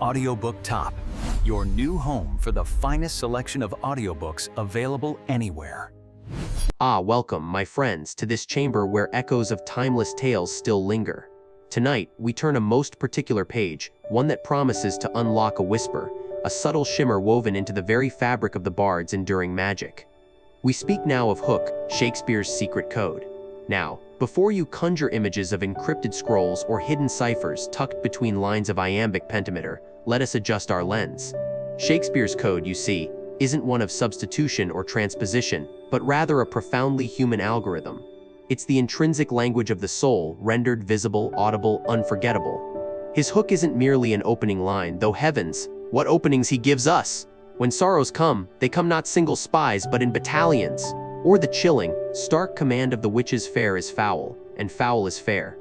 Audiobook Top, your new home for the finest selection of audiobooks available anywhere. Welcome, my friends, to this chamber where echoes of timeless tales still linger. Tonight, we turn a most particular page, one that promises to unlock a whisper, a subtle shimmer woven into the very fabric of the bard's enduring magic. We speak now of Hook, Shakespeare's secret code. Now, before you conjure images of encrypted scrolls or hidden ciphers tucked between lines of iambic pentameter, let us adjust our lens. Shakespeare's code, you see, isn't one of substitution or transposition, but rather a profoundly human algorithm. It's the intrinsic language of the soul, rendered visible, audible, unforgettable. His hook isn't merely an opening line, though heavens, what openings he gives us! When sorrows come, they come not single spies, but in battalions. Or the chilling, stark command of the witches fair is foul, and foul is fair.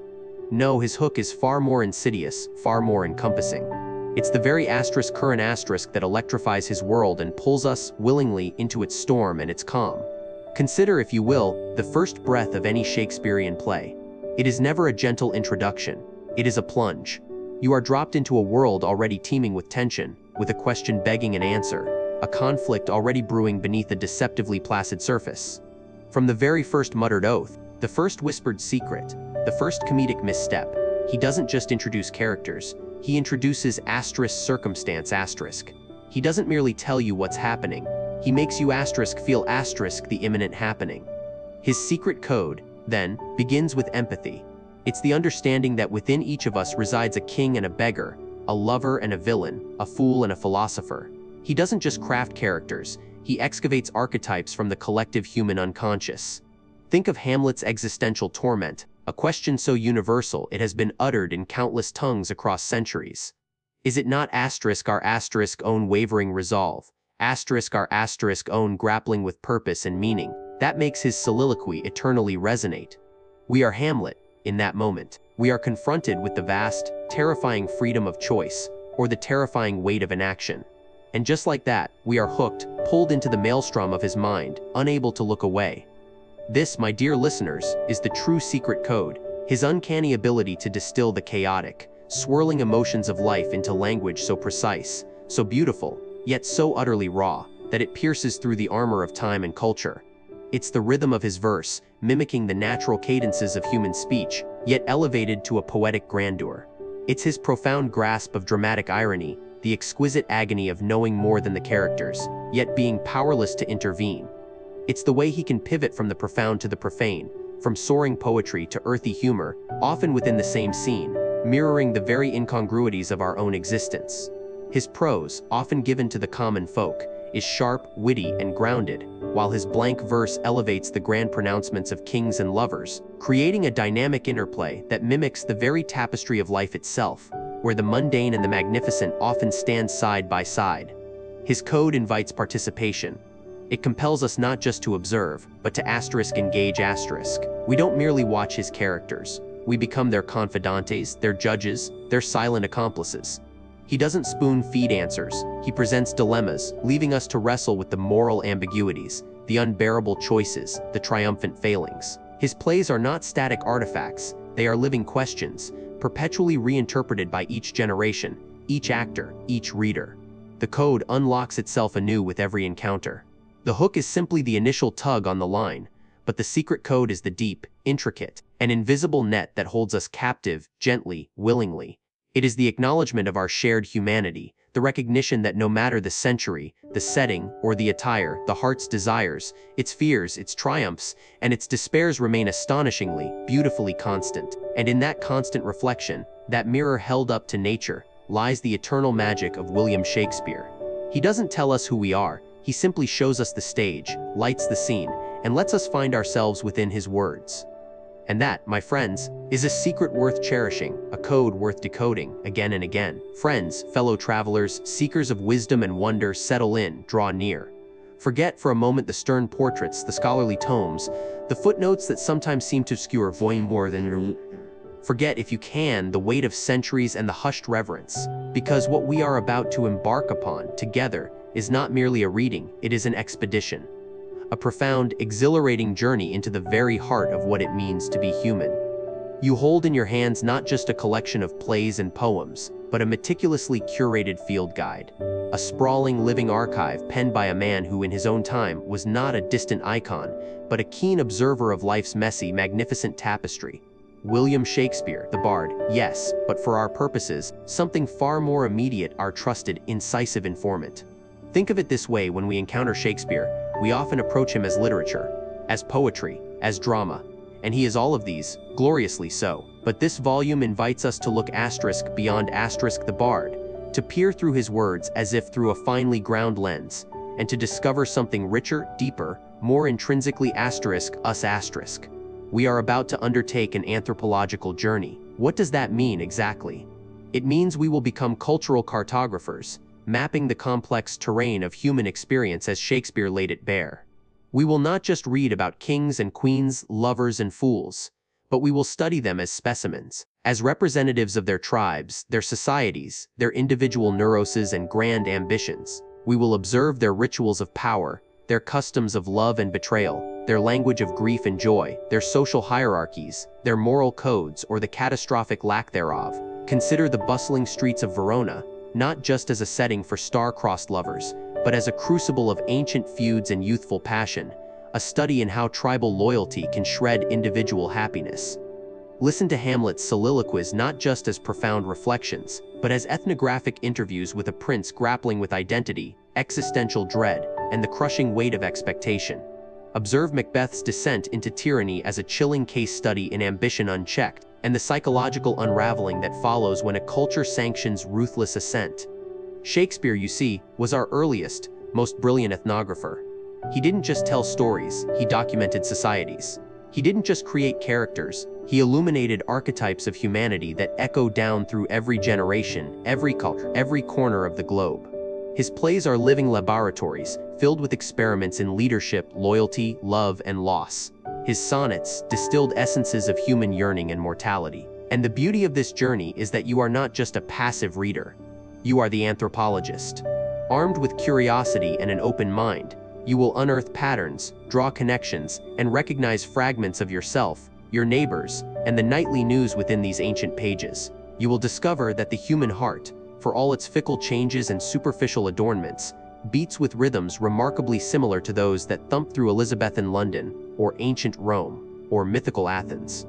No, his hook is far more insidious, far more encompassing. It's the very current asterisk that electrifies his world and pulls us, willingly, into its storm and its calm. Consider, if you will, the first breath of any Shakespearean play. It is never a gentle introduction. It is a plunge. You are dropped into a world already teeming with tension, with a question begging an answer, a conflict already brewing beneath a deceptively placid surface. From the very first muttered oath, the first whispered secret, the first comedic misstep, he doesn't just introduce characters, he introduces circumstance. He doesn't merely tell you what's happening, he makes you feel the imminent happening. His secret code, then, begins with empathy. It's the understanding that within each of us resides a king and a beggar, a lover and a villain, a fool and a philosopher. He doesn't just craft characters, he excavates archetypes from the collective human unconscious. Think of Hamlet's existential torment, a question so universal it has been uttered in countless tongues across centuries. Is it not our own wavering resolve, our own grappling with purpose and meaning, that makes his soliloquy eternally resonate? We are Hamlet, in that moment. We are confronted with the vast, terrifying freedom of choice, or the terrifying weight of inaction. And just like that, we are hooked, pulled into the maelstrom of his mind, unable to look away. This, my dear listeners, is the true secret code, his uncanny ability to distill the chaotic, swirling emotions of life into language so precise, so beautiful, yet so utterly raw, that it pierces through the armor of time and culture. It's the rhythm of his verse, mimicking the natural cadences of human speech, yet elevated to a poetic grandeur. It's his profound grasp of dramatic irony, the exquisite agony of knowing more than the characters, yet being powerless to intervene. It's the way he can pivot from the profound to the profane, from soaring poetry to earthy humor, often within the same scene, mirroring the very incongruities of our own existence. His prose, often given to the common folk, is sharp, witty, and grounded, while his blank verse elevates the grand pronouncements of kings and lovers, creating a dynamic interplay that mimics the very tapestry of life itself, where the mundane and the magnificent often stand side by side. His code invites participation. It compels us not just to observe, but to engage. We don't merely watch his characters. We become their confidantes, their judges, their silent accomplices. He doesn't spoon-feed answers, he presents dilemmas, leaving us to wrestle with the moral ambiguities, the unbearable choices, the triumphant failings. His plays are not static artifacts, they are living questions, perpetually reinterpreted by each generation, each actor, each reader. The code unlocks itself anew with every encounter. The hook is simply the initial tug on the line, but the secret code is the deep, intricate, and invisible net that holds us captive, gently, willingly. It is the acknowledgement of our shared humanity, the recognition that no matter the century, the setting, or the attire, the heart's desires, its fears, its triumphs, and its despairs remain astonishingly, beautifully constant. And in that constant reflection, that mirror held up to nature, lies the eternal magic of William Shakespeare. He doesn't tell us who we are, he simply shows us the stage, lights the scene, and lets us find ourselves within his words. And that, my friends, is a secret worth cherishing, a code worth decoding again and again. Friends, fellow travelers, seekers of wisdom and wonder, settle in, draw near. Forget for a moment the stern portraits, the scholarly tomes, the footnotes that sometimes seem to obscure more than. Forget, if you can, the weight of centuries and the hushed reverence, because what we are about to embark upon together is not merely a reading, it is an expedition. A profound, exhilarating journey into the very heart of what it means to be human. You hold in your hands not just a collection of plays and poems, but a meticulously curated field guide. A sprawling living archive penned by a man who in his own time was not a distant icon, but a keen observer of life's messy, magnificent tapestry. William Shakespeare, the Bard, yes, but for our purposes, something far more immediate, our trusted, incisive informant. Think of it this way: when we encounter Shakespeare, we often approach him as literature, as poetry, as drama, and he is all of these, gloriously so. But this volume invites us to look beyond the Bard, to peer through his words as if through a finely ground lens, and to discover something richer, deeper, more intrinsically us. We are about to undertake an anthropological journey. What does that mean exactly? It means we will become cultural cartographers, mapping the complex terrain of human experience as Shakespeare laid it bare. We will not just read about kings and queens, lovers and fools, but we will study them as specimens, as representatives of their tribes, their societies, their individual neuroses and grand ambitions. We will observe their rituals of power, their customs of love and betrayal, their language of grief and joy, their social hierarchies, their moral codes, or the catastrophic lack thereof. Consider the bustling streets of Verona, not just as a setting for star-crossed lovers, but as a crucible of ancient feuds and youthful passion, a study in how tribal loyalty can shred individual happiness. Listen to Hamlet's soliloquies not just as profound reflections, but as ethnographic interviews with a prince grappling with identity, existential dread, and the crushing weight of expectation. Observe Macbeth's descent into tyranny as a chilling case study in ambition unchecked, and the psychological unraveling that follows when a culture sanctions ruthless ascent. Shakespeare, you see, was our earliest, most brilliant ethnographer. He didn't just tell stories, he documented societies. He didn't just create characters, he illuminated archetypes of humanity that echo down through every generation, every culture, every corner of the globe. His plays are living laboratories, filled with experiments in leadership, loyalty, love, and loss. His sonnets distilled essences of human yearning and mortality. And the beauty of this journey is that you are not just a passive reader. You are the anthropologist. Armed with curiosity and an open mind, you will unearth patterns, draw connections, and recognize fragments of yourself, your neighbors, and the nightly news within these ancient pages. You will discover that the human heart, for all its fickle changes and superficial adornments, beats with rhythms remarkably similar to those that thump through Elizabethan London, or ancient Rome, or mythical Athens.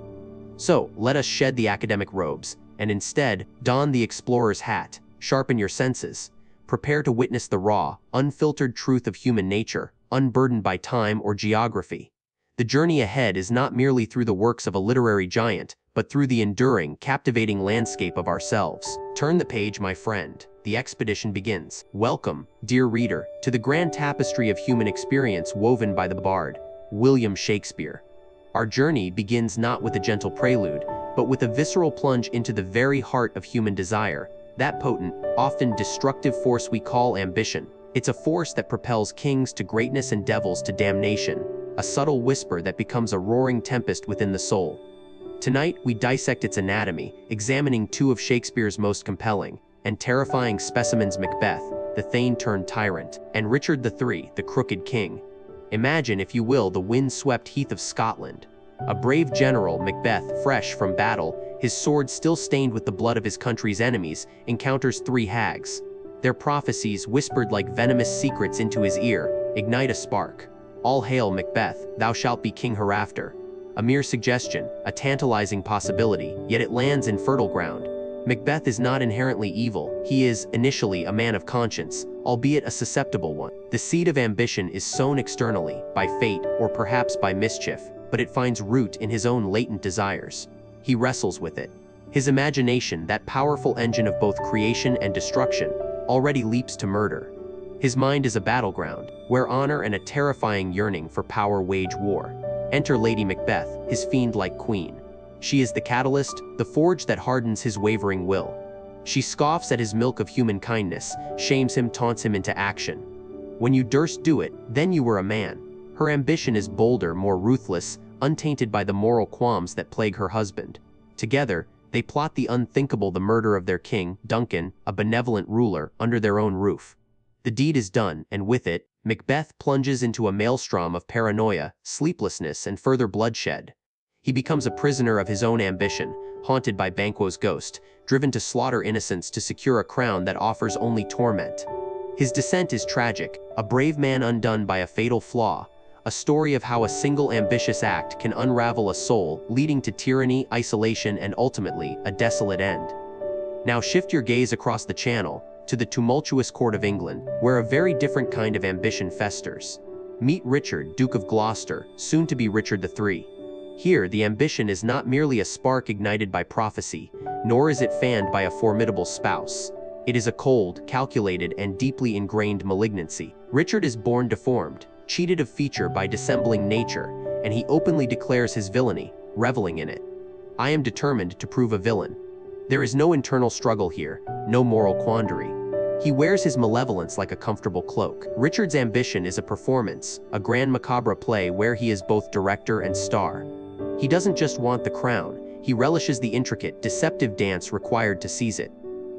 So, let us shed the academic robes, and instead, don the explorer's hat, sharpen your senses, prepare to witness the raw, unfiltered truth of human nature, unburdened by time or geography. The journey ahead is not merely through the works of a literary giant, but through the enduring, captivating landscape of ourselves. Turn the page, my friend. The expedition begins. Welcome, dear reader, to the grand tapestry of human experience woven by the Bard, William Shakespeare. Our journey begins not with a gentle prelude, but with a visceral plunge into the very heart of human desire, that potent, often destructive force we call ambition. It's a force that propels kings to greatness and devils to damnation, a subtle whisper that becomes a roaring tempest within the soul. Tonight, we dissect its anatomy, examining two of Shakespeare's most compelling and terrifying specimens: Macbeth, the thane-turned-tyrant, and Richard III, the crooked king. Imagine, if you will, the wind-swept heath of Scotland. A brave general, Macbeth, fresh from battle, his sword still stained with the blood of his country's enemies, encounters three hags. Their prophecies, whispered like venomous secrets into his ear, ignite a spark. All hail, Macbeth, thou shalt be king hereafter. A mere suggestion, a tantalizing possibility, yet it lands in fertile ground. Macbeth is not inherently evil, he is, initially, a man of conscience, albeit a susceptible one. The seed of ambition is sown externally, by fate, or perhaps by mischief, but it finds root in his own latent desires. He wrestles with it. His imagination, that powerful engine of both creation and destruction, already leaps to murder. His mind is a battleground, where honor and a terrifying yearning for power wage war. Enter Lady Macbeth, his fiend-like queen. She is the catalyst, the forge that hardens his wavering will. She scoffs at his milk of human kindness, shames him, taunts him into action. When you durst do it, then you were a man. Her ambition is bolder, more ruthless, untainted by the moral qualms that plague her husband. Together, they plot the unthinkable, the murder of their king, Duncan, a benevolent ruler, under their own roof. The deed is done, and with it, Macbeth plunges into a maelstrom of paranoia, sleeplessness, and further bloodshed. He becomes a prisoner of his own ambition, haunted by Banquo's ghost, driven to slaughter innocents to secure a crown that offers only torment. His descent is tragic, a brave man undone by a fatal flaw, a story of how a single ambitious act can unravel a soul, leading to tyranny, isolation, and ultimately, a desolate end. Now shift your gaze across the channel, to the tumultuous court of England, where a very different kind of ambition festers. Meet Richard, Duke of Gloucester, soon to be Richard III. Here, the ambition is not merely a spark ignited by prophecy, nor is it fanned by a formidable spouse. It is a cold, calculated, and deeply ingrained malignancy. Richard is born deformed, cheated of feature by dissembling nature, and he openly declares his villainy, reveling in it. I am determined to prove a villain. There is no internal struggle here, no moral quandary. He wears his malevolence like a comfortable cloak. Richard's ambition is a performance, a grand macabre play where he is both director and star. He doesn't just want the crown, he relishes the intricate, deceptive dance required to seize it.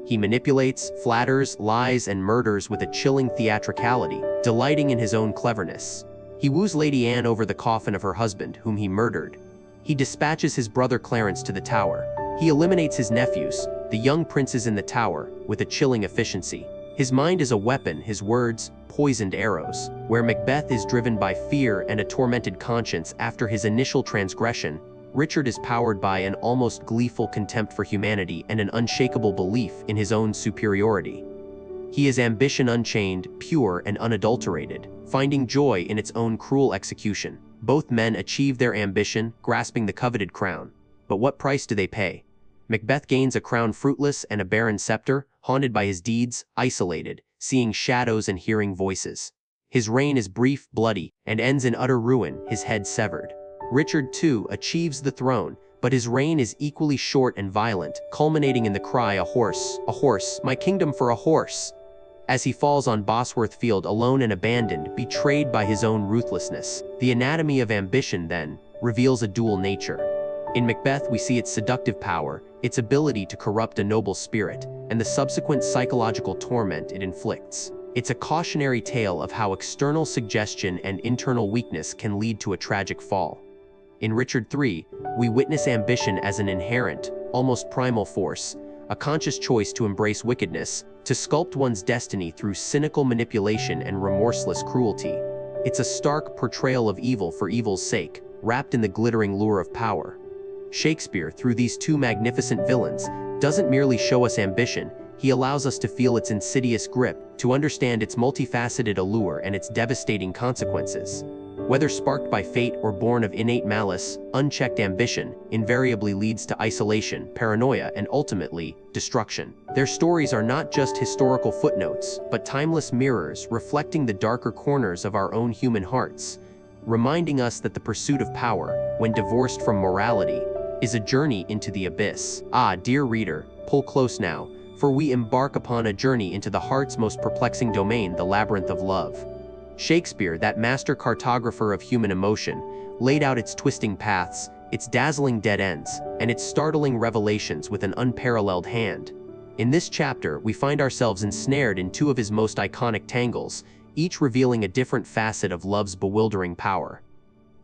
He manipulates, flatters, lies, and murders with a chilling theatricality, delighting in his own cleverness. He woos Lady Anne over the coffin of her husband, whom he murdered. He dispatches his brother Clarence to the Tower. He eliminates his nephews, the young princes in the Tower, with a chilling efficiency. His mind is a weapon, his words, poisoned arrows. Where Macbeth is driven by fear and a tormented conscience after his initial transgression, Richard is powered by an almost gleeful contempt for humanity and an unshakable belief in his own superiority. He is ambition unchained, pure, and unadulterated, finding joy in its own cruel execution. Both men achieve their ambition, grasping the coveted crown. But what price do they pay? Macbeth gains a crown fruitless and a barren scepter, haunted by his deeds, isolated, seeing shadows and hearing voices. His reign is brief, bloody, and ends in utter ruin, his head severed. Richard, too, achieves the throne, but his reign is equally short and violent, culminating in the cry, a horse, my kingdom for a horse!" As he falls on Bosworth Field alone and abandoned, betrayed by his own ruthlessness. The anatomy of ambition, then, reveals a dual nature. In Macbeth, we see its seductive power, its ability to corrupt a noble spirit, and the subsequent psychological torment it inflicts. It's a cautionary tale of how external suggestion and internal weakness can lead to a tragic fall. In Richard III, we witness ambition as an inherent, almost primal force, a conscious choice to embrace wickedness, to sculpt one's destiny through cynical manipulation and remorseless cruelty. It's a stark portrayal of evil for evil's sake, wrapped in the glittering lure of power. Shakespeare, through these two magnificent villains, doesn't merely show us ambition, he allows us to feel its insidious grip, to understand its multifaceted allure and its devastating consequences. Whether sparked by fate or born of innate malice, unchecked ambition invariably leads to isolation, paranoia, and ultimately, destruction. Their stories are not just historical footnotes, but timeless mirrors reflecting the darker corners of our own human hearts, reminding us that the pursuit of power, when divorced from morality, is a journey into the abyss. Ah, dear reader, pull close now, for we embark upon a journey into the heart's most perplexing domain, the labyrinth of love. Shakespeare, that master cartographer of human emotion, laid out its twisting paths, its dazzling dead ends, and its startling revelations with an unparalleled hand. In this chapter, we find ourselves ensnared in two of his most iconic tangles, each revealing a different facet of love's bewildering power.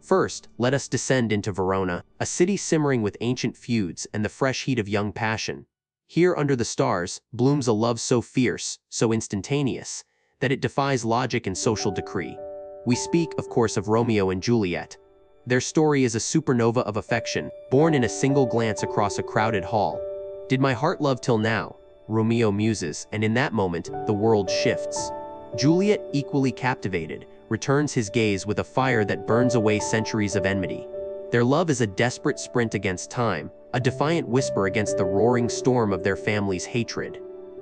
First, let us descend into Verona, a city simmering with ancient feuds and the fresh heat of young passion. Here under the stars, blooms a love so fierce, so instantaneous, that it defies logic and social decree. We speak, of course, of Romeo and Juliet. Their story is a supernova of affection, born in a single glance across a crowded hall. "Did my heart love till now?" Romeo muses, and in that moment, the world shifts. Juliet, equally captivated, returns his gaze with a fire that burns away centuries of enmity. Their love is a desperate sprint against time, a defiant whisper against the roaring storm of their family's hatred.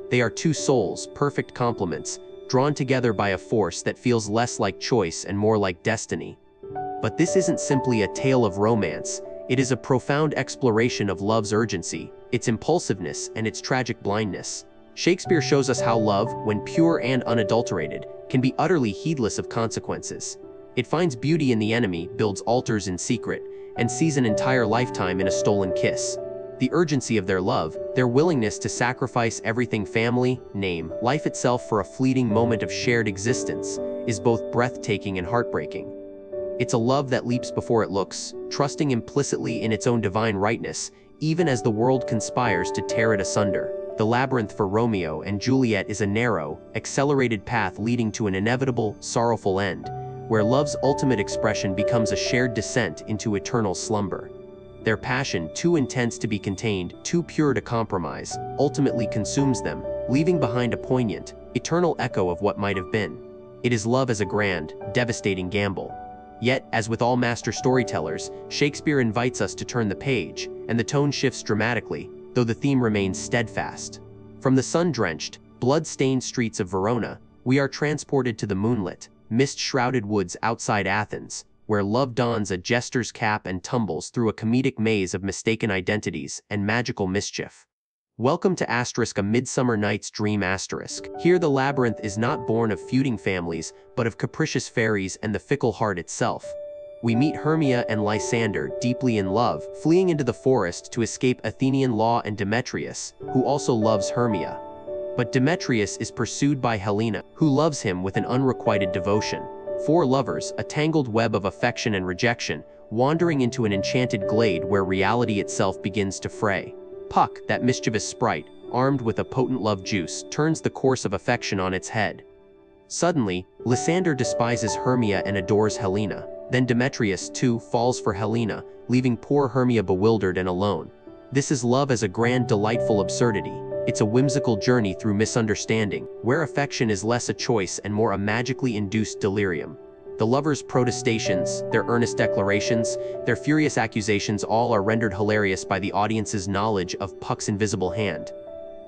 They are two souls, perfect complements, drawn together by a force that feels less like choice and more like destiny. But this isn't simply a tale of romance, it is a profound exploration of love's urgency, its impulsiveness, and its tragic blindness. Shakespeare shows us how love, when pure and unadulterated, can be utterly heedless of consequences. It finds beauty in the enemy, builds altars in secret, and sees an entire lifetime in a stolen kiss. The urgency of their love, their willingness to sacrifice everything, family, name, life itself for a fleeting moment of shared existence, is both breathtaking and heartbreaking. It's a love that leaps before it looks, trusting implicitly in its own divine rightness, even as the world conspires to tear it asunder. The labyrinth for Romeo and Juliet is a narrow, accelerated path leading to an inevitable, sorrowful end, where love's ultimate expression becomes a shared descent into eternal slumber. Their passion, too intense to be contained, too pure to compromise, ultimately consumes them, leaving behind a poignant, eternal echo of what might have been. It is love as a grand, devastating gamble. Yet, as with all master storytellers, Shakespeare invites us to turn the page, and the tone shifts dramatically, though the theme remains steadfast. From the sun-drenched, blood-stained streets of Verona, we are transported to the moonlit, mist-shrouded woods outside Athens, where love dons a jester's cap and tumbles through a comedic maze of mistaken identities and magical mischief. Welcome to A Midsummer Night's Dream *. Here the labyrinth is not born of feuding families, but of capricious fairies and the fickle heart itself. We meet Hermia and Lysander, deeply in love, fleeing into the forest to escape Athenian law and Demetrius, who also loves Hermia. But Demetrius is pursued by Helena, who loves him with an unrequited devotion. Four lovers, a tangled web of affection and rejection, wandering into an enchanted glade where reality itself begins to fray. Puck, that mischievous sprite, armed with a potent love juice, turns the course of affection on its head. Suddenly, Lysander despises Hermia and adores Helena. Then Demetrius, too, falls for Helena, leaving poor Hermia bewildered and alone. This is love as a grand, delightful absurdity. It's a whimsical journey through misunderstanding, where affection is less a choice and more a magically induced delirium. The lovers' protestations, their earnest declarations, their furious accusations all are rendered hilarious by the audience's knowledge of Puck's invisible hand.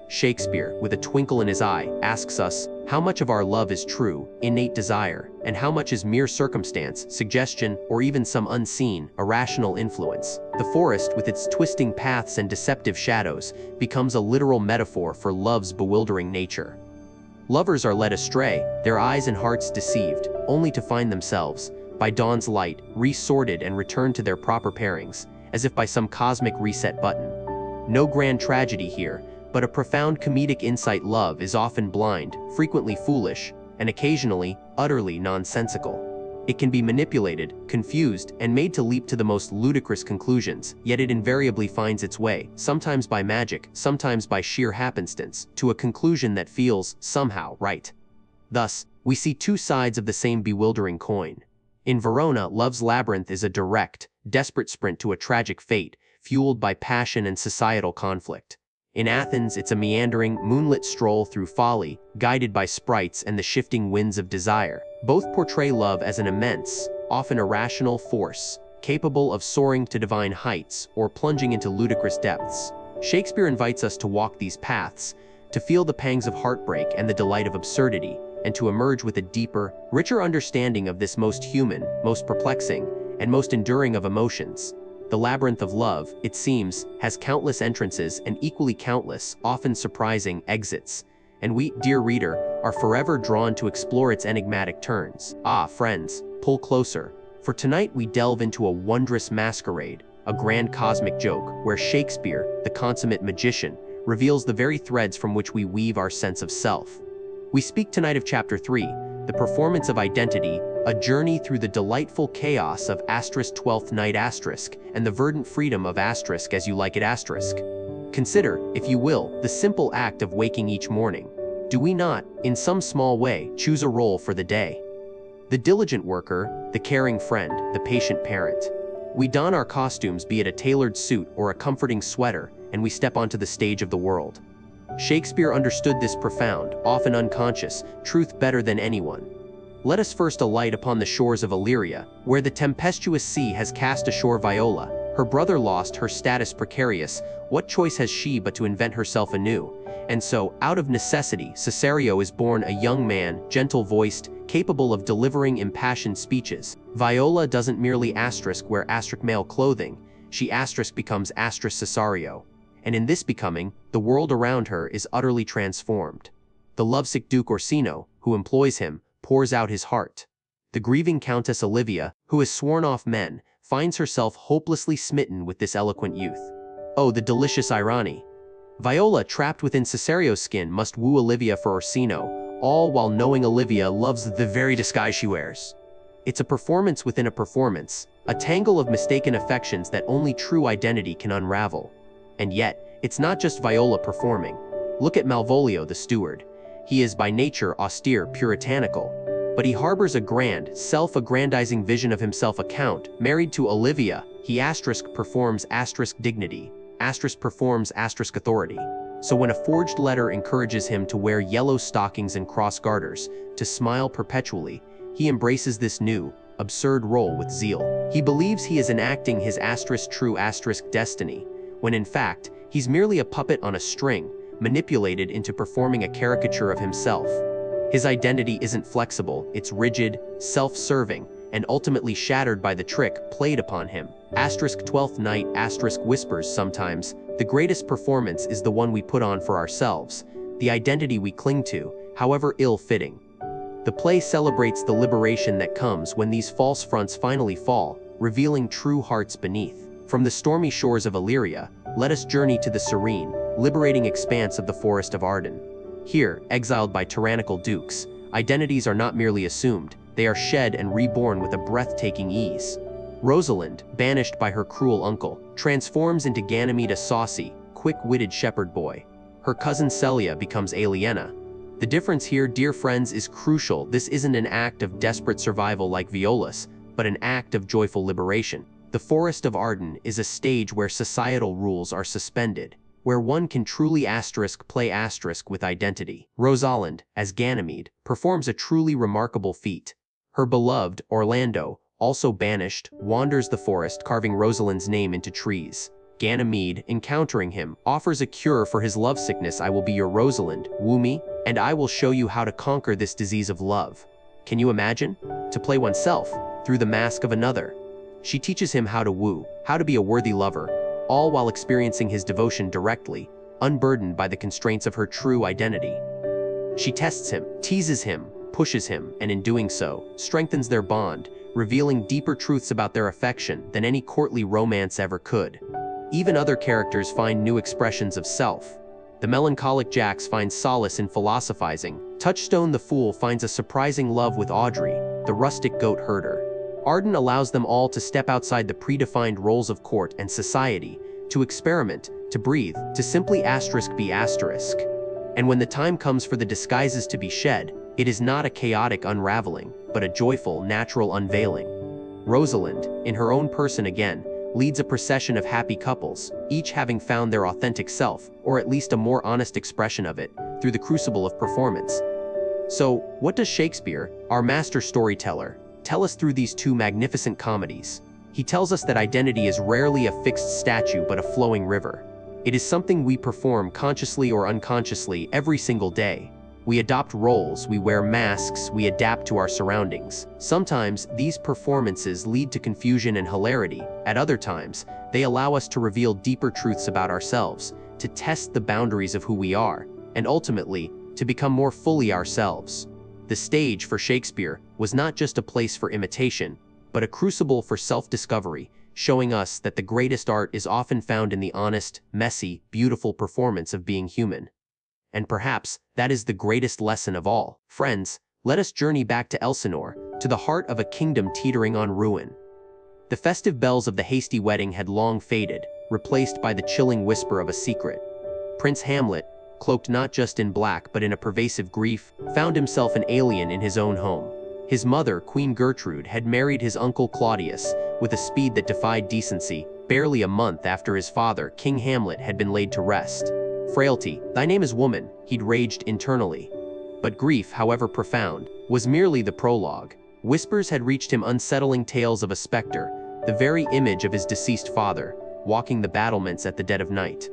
Shakespeare, with a twinkle in his eye, asks us, how much of our love is true, innate desire, and how much is mere circumstance, suggestion, or even some unseen, irrational influence? The forest, with its twisting paths and deceptive shadows, becomes a literal metaphor for love's bewildering nature. Lovers are led astray, their eyes and hearts deceived, only to find themselves, by dawn's light, resorted and returned to their proper pairings, as if by some cosmic reset button. No grand tragedy here, but a profound comedic insight. Love is often blind, frequently foolish, and occasionally, utterly nonsensical. It can be manipulated, confused, and made to leap to the most ludicrous conclusions, yet it invariably finds its way, sometimes by magic, sometimes by sheer happenstance, to a conclusion that feels, somehow, right. Thus, we see two sides of the same bewildering coin. In Verona, love's labyrinth is a direct, desperate sprint to a tragic fate, fueled by passion and societal conflict. In Athens, it's a meandering, moonlit stroll through folly, guided by sprites and the shifting winds of desire. Both portray love as an immense, often irrational force, capable of soaring to divine heights or plunging into ludicrous depths. Shakespeare invites us to walk these paths, to feel the pangs of heartbreak and the delight of absurdity, and to emerge with a deeper, richer understanding of this most human, most perplexing, and most enduring of emotions. The labyrinth of love, it seems, has countless entrances and equally countless, often surprising, exits, and we, dear reader, are forever drawn to explore its enigmatic turns. Ah, friends, pull closer, for tonight we delve into a wondrous masquerade, a grand cosmic joke, where Shakespeare, the consummate magician, reveals the very threads from which we weave our sense of self. We speak tonight of Chapter 3, the performance of identity, a journey through the delightful chaos of *12th Night*, and the verdant freedom of *as you like it*. Consider, if you will, the simple act of waking each morning. Do we not, in some small way, choose a role for the day? The diligent worker, the caring friend, the patient parent. We don our costumes, be it a tailored suit or a comforting sweater, and we step onto the stage of the world. Shakespeare understood this profound, often unconscious, truth better than anyone. Let us first alight upon the shores of Illyria, where the tempestuous sea has cast ashore Viola, her brother lost, her status precarious. What choice has she but to invent herself anew? And so, out of necessity, Cesario is born a young man, gentle-voiced, capable of delivering impassioned speeches. Viola doesn't merely wear male clothing, she becomes Cesario. And in this becoming, the world around her is utterly transformed. The lovesick Duke Orsino, who employs him, pours out his heart. The grieving Countess Olivia, who has sworn off men, finds herself hopelessly smitten with this eloquent youth. Oh, the delicious irony! Viola, trapped within Cesario's skin, must woo Olivia for Orsino, all while knowing Olivia loves the very disguise she wears. It's a performance within a performance, a tangle of mistaken affections that only true identity can unravel. And yet, it's not just Viola performing. Look at Malvolio the steward. He is by nature austere, puritanical, but he harbors a grand, self-aggrandizing vision of himself. A count, married to Olivia, he performs dignity, performs authority. So when a forged letter encourages him to wear yellow stockings and cross garters, to smile perpetually, he embraces this new, absurd role with zeal. He believes he is enacting his true destiny, when in fact, he's merely a puppet on a string, manipulated into performing a caricature of himself. His identity isn't flexible, it's rigid, self-serving, and ultimately shattered by the trick played upon him. Twelfth Night whispers sometimes, the greatest performance is the one we put on for ourselves, the identity we cling to, however ill-fitting. The play celebrates the liberation that comes when these false fronts finally fall, revealing true hearts beneath. From the stormy shores of Illyria, let us journey to the serene, liberating expanse of the Forest of Arden. Here, exiled by tyrannical dukes, identities are not merely assumed, they are shed and reborn with a breathtaking ease. Rosalind, banished by her cruel uncle, transforms into Ganymede, a saucy, quick-witted shepherd boy. Her cousin Celia becomes Aliena. The difference here, dear friends, is crucial. This isn't an act of desperate survival like Viola's, but an act of joyful liberation. The Forest of Arden is a stage where societal rules are suspended, where one can truly play with identity. Rosalind, as Ganymede, performs a truly remarkable feat. Her beloved, Orlando, also banished, wanders the forest, carving Rosalind's name into trees. Ganymede, encountering him, offers a cure for his lovesickness. I will be your Rosalind, woo me, and I will show you how to conquer this disease of love. Can you imagine? To play oneself, through the mask of another. She teaches him how to woo, how to be a worthy lover, all while experiencing his devotion directly, unburdened by the constraints of her true identity. She tests him, teases him, pushes him, and in doing so, strengthens their bond, revealing deeper truths about their affection than any courtly romance ever could. Even other characters find new expressions of self. The melancholic Jax finds solace in philosophizing. Touchstone the Fool finds a surprising love with Audrey, the rustic goat herder. Arden allows them all to step outside the predefined roles of court and society, to experiment, to breathe, to simply be asterisk. And when the time comes for the disguises to be shed, it is not a chaotic unraveling, but a joyful, natural unveiling. Rosalind, in her own person again, leads a procession of happy couples, each having found their authentic self, or at least a more honest expression of it, through the crucible of performance. So, what does Shakespeare, our master storyteller, tell us through these two magnificent comedies? He tells us that identity is rarely a fixed statue but a flowing river. It is something we perform consciously or unconsciously every single day. We adopt roles, we wear masks, we adapt to our surroundings. Sometimes, these performances lead to confusion and hilarity. At other times, they allow us to reveal deeper truths about ourselves, to test the boundaries of who we are, and ultimately, to become more fully ourselves. The stage for Shakespeare was not just a place for imitation, but a crucible for self-discovery, showing us that the greatest art is often found in the honest, messy, beautiful performance of being human. And perhaps that is the greatest lesson of all. Friends, let us journey back to Elsinore, to the heart of a kingdom teetering on ruin. The festive bells of the hasty wedding had long faded, replaced by the chilling whisper of a secret. Prince Hamlet, cloaked not just in black but in a pervasive grief, found himself an alien in his own home. His mother, Queen Gertrude, had married his uncle Claudius with a speed that defied decency, barely a month after his father, King Hamlet, had been laid to rest. Frailty, thy name is woman, he'd raged internally. But grief, however profound, was merely the prologue. Whispers had reached him, unsettling tales of a specter, the very image of his deceased father, walking the battlements at the dead of night.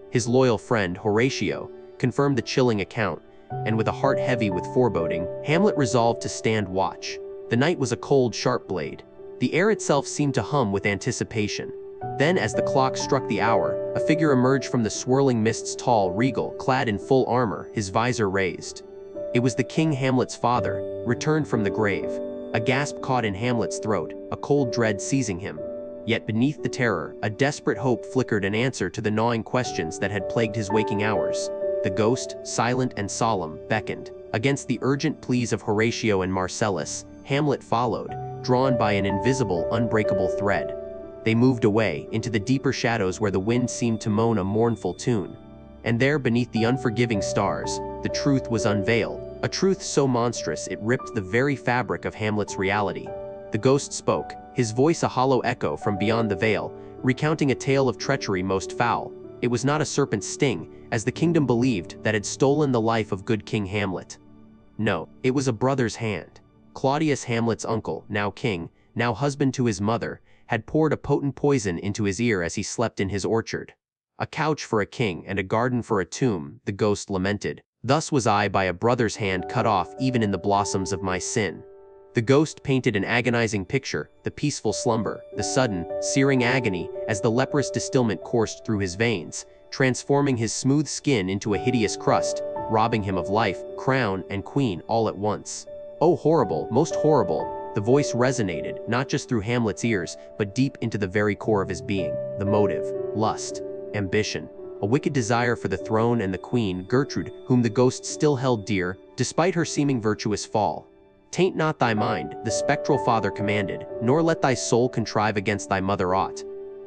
His loyal friend, Horatio, confirmed the chilling account, and with a heart heavy with foreboding, Hamlet resolved to stand watch. The night was a cold, sharp blade. The air itself seemed to hum with anticipation. Then, as the clock struck the hour, a figure emerged from the swirling mists, tall, regal, clad in full armor, his visor raised. It was the king, Hamlet's father, returned from the grave. A gasp caught in Hamlet's throat, a cold dread seizing him. Yet beneath the terror, a desperate hope flickered, an answer to the gnawing questions that had plagued his waking hours. The ghost, silent and solemn, beckoned. Against the urgent pleas of Horatio and Marcellus, Hamlet followed, drawn by an invisible, unbreakable thread. they moved away into the deeper shadows where the wind seemed to moan a mournful tune. And there, beneath the unforgiving stars, the truth was unveiled, a truth so monstrous it ripped the very fabric of Hamlet's reality. The ghost spoke, his voice a hollow echo from beyond the veil, recounting a tale of treachery most foul. It was not a serpent's sting, as the kingdom believed, that had stolen the life of good King Hamlet. No, it was a brother's hand. Claudius, Hamlet's uncle, now king, now husband to his mother, had poured a potent poison into his ear as he slept in his orchard. A couch for a king and a garden for a tomb, the ghost lamented. Thus was I by a brother's hand cut off even in the blossoms of my sin. The ghost painted an agonizing picture, the peaceful slumber, the sudden, searing agony as the leprous distilment coursed through his veins, transforming his smooth skin into a hideous crust, robbing him of life, crown, and queen all at once. Oh, horrible, most horrible! The voice resonated, not just through Hamlet's ears, but deep into the very core of his being. The motive, lust, ambition, a wicked desire for the throne and the queen, Gertrude, whom the ghost still held dear, despite her seeming virtuous fall. Taint not thy mind, the spectral father commanded, nor let thy soul contrive against thy mother aught.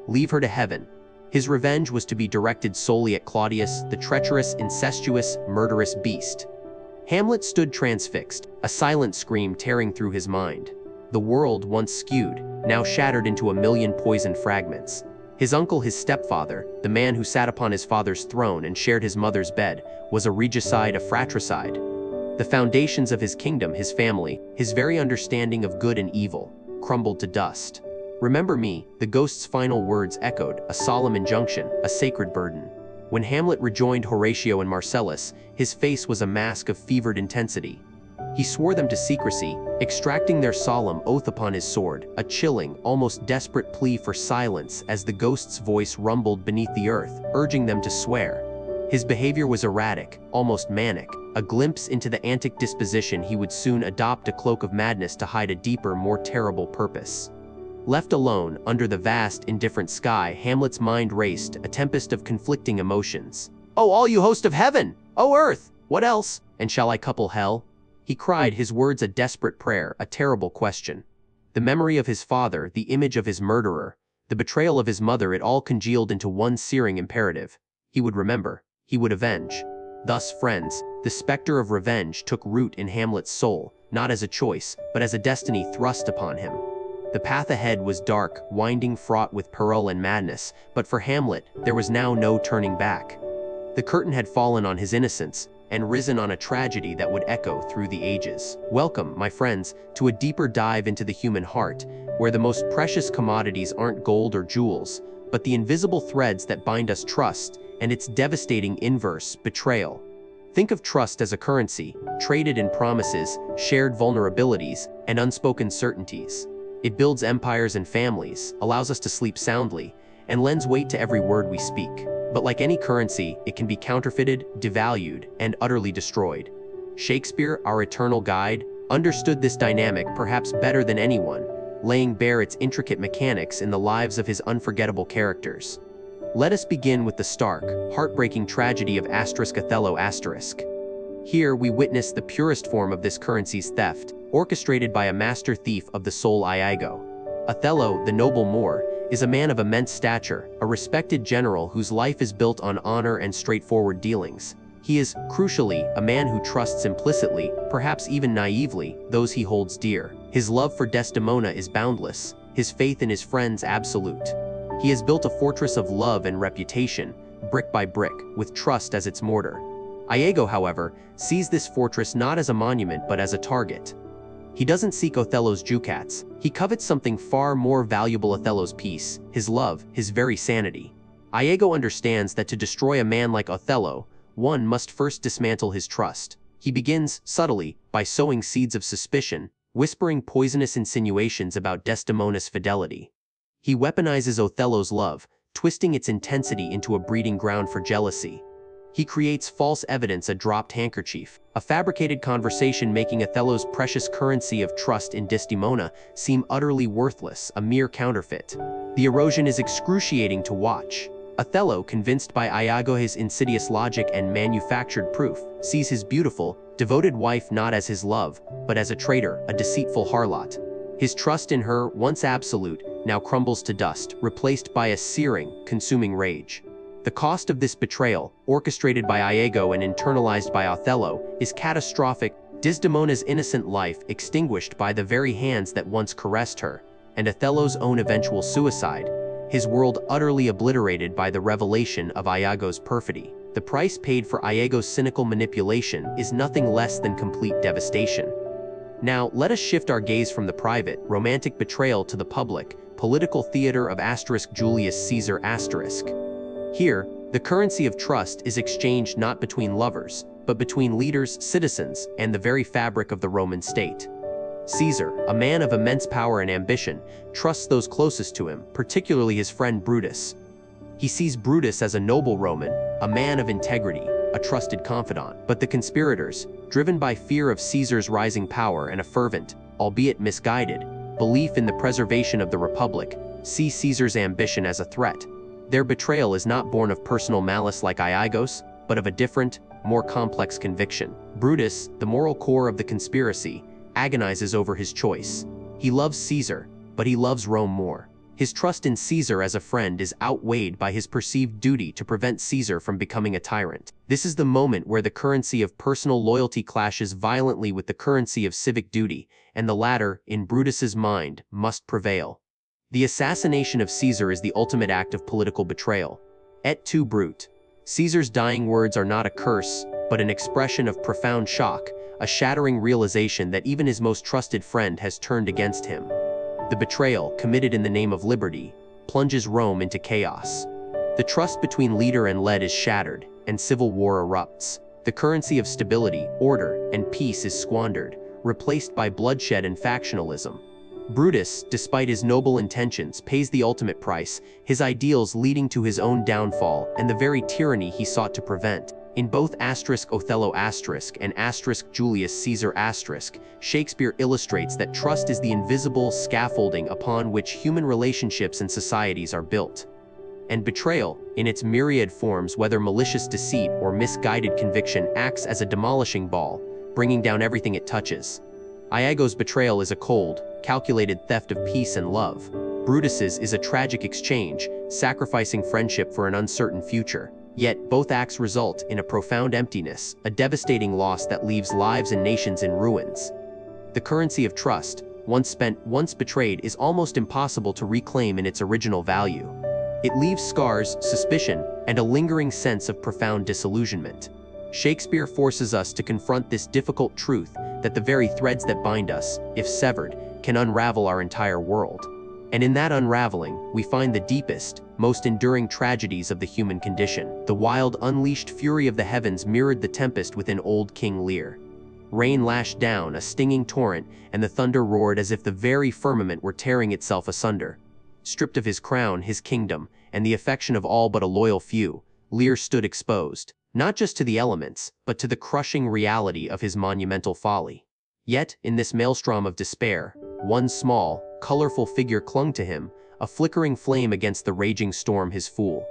Leave her to heaven. His revenge was to be directed solely at Claudius, the treacherous, incestuous, murderous beast. Hamlet stood transfixed, a silent scream tearing through his mind. The world, once skewed, now shattered into a million poisoned fragments. His uncle, his stepfather, the man who sat upon his father's throne and shared his mother's bed, was a regicide, a fratricide. The foundations of his kingdom, his family, his very understanding of good and evil, crumbled to dust. Remember me, the ghost's final words echoed, a solemn injunction, a sacred burden. When Hamlet rejoined Horatio and Marcellus, his face was a mask of fevered intensity. He swore them to secrecy, extracting their solemn oath upon his sword, a chilling, almost desperate plea for silence as the ghost's voice rumbled beneath the earth, urging them to swear. His behavior was erratic, almost manic, a glimpse into the antic disposition he would soon adopt, a cloak of madness to hide a deeper, more terrible purpose. Left alone, under the vast, indifferent sky, Hamlet's mind raced, a tempest of conflicting emotions. "Oh, all you host of heaven! Oh, earth! What else? And shall I couple hell?" He cried, his words a desperate prayer, a terrible question. The memory of his father, the image of his murderer, the betrayal of his mother, it all congealed into one searing imperative. He would remember. He would avenge. Thus, friends, the specter of revenge took root in Hamlet's soul, not as a choice, but as a destiny thrust upon him. The path ahead was dark, winding, fraught with peril and madness, but for Hamlet, there was now no turning back. The curtain had fallen on his innocence, and risen on a tragedy that would echo through the ages. Welcome, my friends, to a deeper dive into the human heart, where the most precious commodities aren't gold or jewels, but the invisible threads that bind us: trust, and its devastating inverse, betrayal. Think of trust as a currency, traded in promises, shared vulnerabilities, and unspoken certainties. It builds empires and families, allows us to sleep soundly, and lends weight to every word we speak. But like any currency, it can be counterfeited, devalued, and utterly destroyed. Shakespeare, our eternal guide, understood this dynamic perhaps better than anyone, laying bare its intricate mechanics in the lives of his unforgettable characters. Let us begin with the stark, heartbreaking tragedy of Othello*. Here we witness the purest form of this currency's theft, orchestrated by a master thief of the soul, Iago. Othello, the noble Moor, is a man of immense stature, a respected general whose life is built on honor and straightforward dealings. He is, crucially, a man who trusts implicitly, perhaps even naively, those he holds dear. His love for Desdemona is boundless, his faith in his friends absolute. He has built a fortress of love and reputation, brick by brick, with trust as its mortar. Iago, however, sees this fortress not as a monument but as a target. He doesn't seek Othello's ducats. He covets something far more valuable: Othello's peace, his love, his very sanity. Iago understands that to destroy a man like Othello, one must first dismantle his trust. He begins, subtly, by sowing seeds of suspicion, whispering poisonous insinuations about Desdemona's fidelity. He weaponizes Othello's love, twisting its intensity into a breeding ground for jealousy. He creates false evidence: a dropped handkerchief, a fabricated conversation, making Othello's precious currency of trust in Desdemona seem utterly worthless, a mere counterfeit. The erosion is excruciating to watch. Othello, convinced by Iago's insidious logic and manufactured proof, sees his beautiful, devoted wife not as his love, but as a traitor, a deceitful harlot. His trust in her, once absolute, now crumbles to dust, replaced by a searing, consuming rage. The cost of this betrayal, orchestrated by Iago and internalized by Othello, is catastrophic. Desdemona's innocent life extinguished by the very hands that once caressed her, and Othello's own eventual suicide, his world utterly obliterated by the revelation of Iago's perfidy. The price paid for Iago's cynical manipulation is nothing less than complete devastation. Now, let us shift our gaze from the private, romantic betrayal to the public, political theater of Julius Caesar *. Here, the currency of trust is exchanged not between lovers, but between leaders, citizens, and the very fabric of the Roman state. Caesar, a man of immense power and ambition, trusts those closest to him, particularly his friend Brutus. He sees Brutus as a noble Roman, a man of integrity, a trusted confidant. But the conspirators, driven by fear of Caesar's rising power and a fervent, albeit misguided, belief in the preservation of the Republic, see Caesar's ambition as a threat. Their betrayal is not born of personal malice like Iago's, but of a different, more complex conviction. Brutus, the moral core of the conspiracy, agonizes over his choice. He loves Caesar, but he loves Rome more. His trust in Caesar as a friend is outweighed by his perceived duty to prevent Caesar from becoming a tyrant. This is the moment where the currency of personal loyalty clashes violently with the currency of civic duty, and the latter, in Brutus's mind, must prevail. The assassination of Caesar is the ultimate act of political betrayal. Et tu, Brute. Caesar's dying words are not a curse, but an expression of profound shock, a shattering realization that even his most trusted friend has turned against him. The betrayal, committed in the name of liberty, plunges Rome into chaos. The trust between leader and led is shattered, and civil war erupts. The currency of stability, order, and peace is squandered, replaced by bloodshed and factionalism. Brutus, despite his noble intentions, pays the ultimate price, his ideals leading to his own downfall and the very tyranny he sought to prevent. In both Othello and Julius Caesar *, Shakespeare illustrates that trust is the invisible scaffolding upon which human relationships and societies are built. And betrayal, in its myriad forms, whether malicious deceit or misguided conviction, acts as a demolishing ball, bringing down everything it touches. Iago's betrayal is a cold, calculated theft of peace and love. Brutus's is a tragic exchange, sacrificing friendship for an uncertain future. Yet, both acts result in a profound emptiness, a devastating loss that leaves lives and nations in ruins. The currency of trust, once spent, once betrayed, is almost impossible to reclaim in its original value. It leaves scars, suspicion, and a lingering sense of profound disillusionment. Shakespeare forces us to confront this difficult truth that the very threads that bind us, if severed, can unravel our entire world. And in that unraveling, we find the deepest, most enduring tragedies of the human condition. The wild, unleashed fury of the heavens mirrored the tempest within old King Lear. Rain lashed down, a stinging torrent, and the thunder roared as if the very firmament were tearing itself asunder. Stripped of his crown, his kingdom, and the affection of all but a loyal few, Lear stood exposed, not just to the elements, but to the crushing reality of his monumental folly. Yet, in this maelstrom of despair, one small, colorful figure clung to him, a flickering flame against the raging storm, his fool.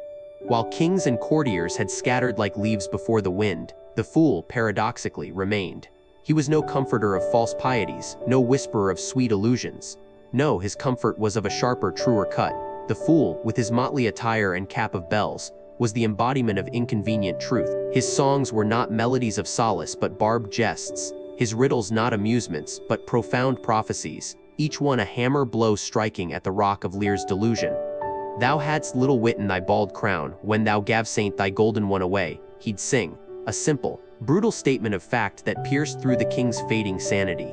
While kings and courtiers had scattered like leaves before the wind, the fool, paradoxically, remained. He was no comforter of false pieties, no whisperer of sweet illusions. No, his comfort was of a sharper, truer cut. The fool, with his motley attire and cap of bells, was the embodiment of inconvenient truth. His songs were not melodies of solace but barbed jests, his riddles not amusements but profound prophecies, each one a hammer blow striking at the rock of Lear's delusion. Thou hadst little wit in thy bald crown, when thou gav'st thy golden one away, he'd sing, a simple, brutal statement of fact that pierced through the king's fading sanity.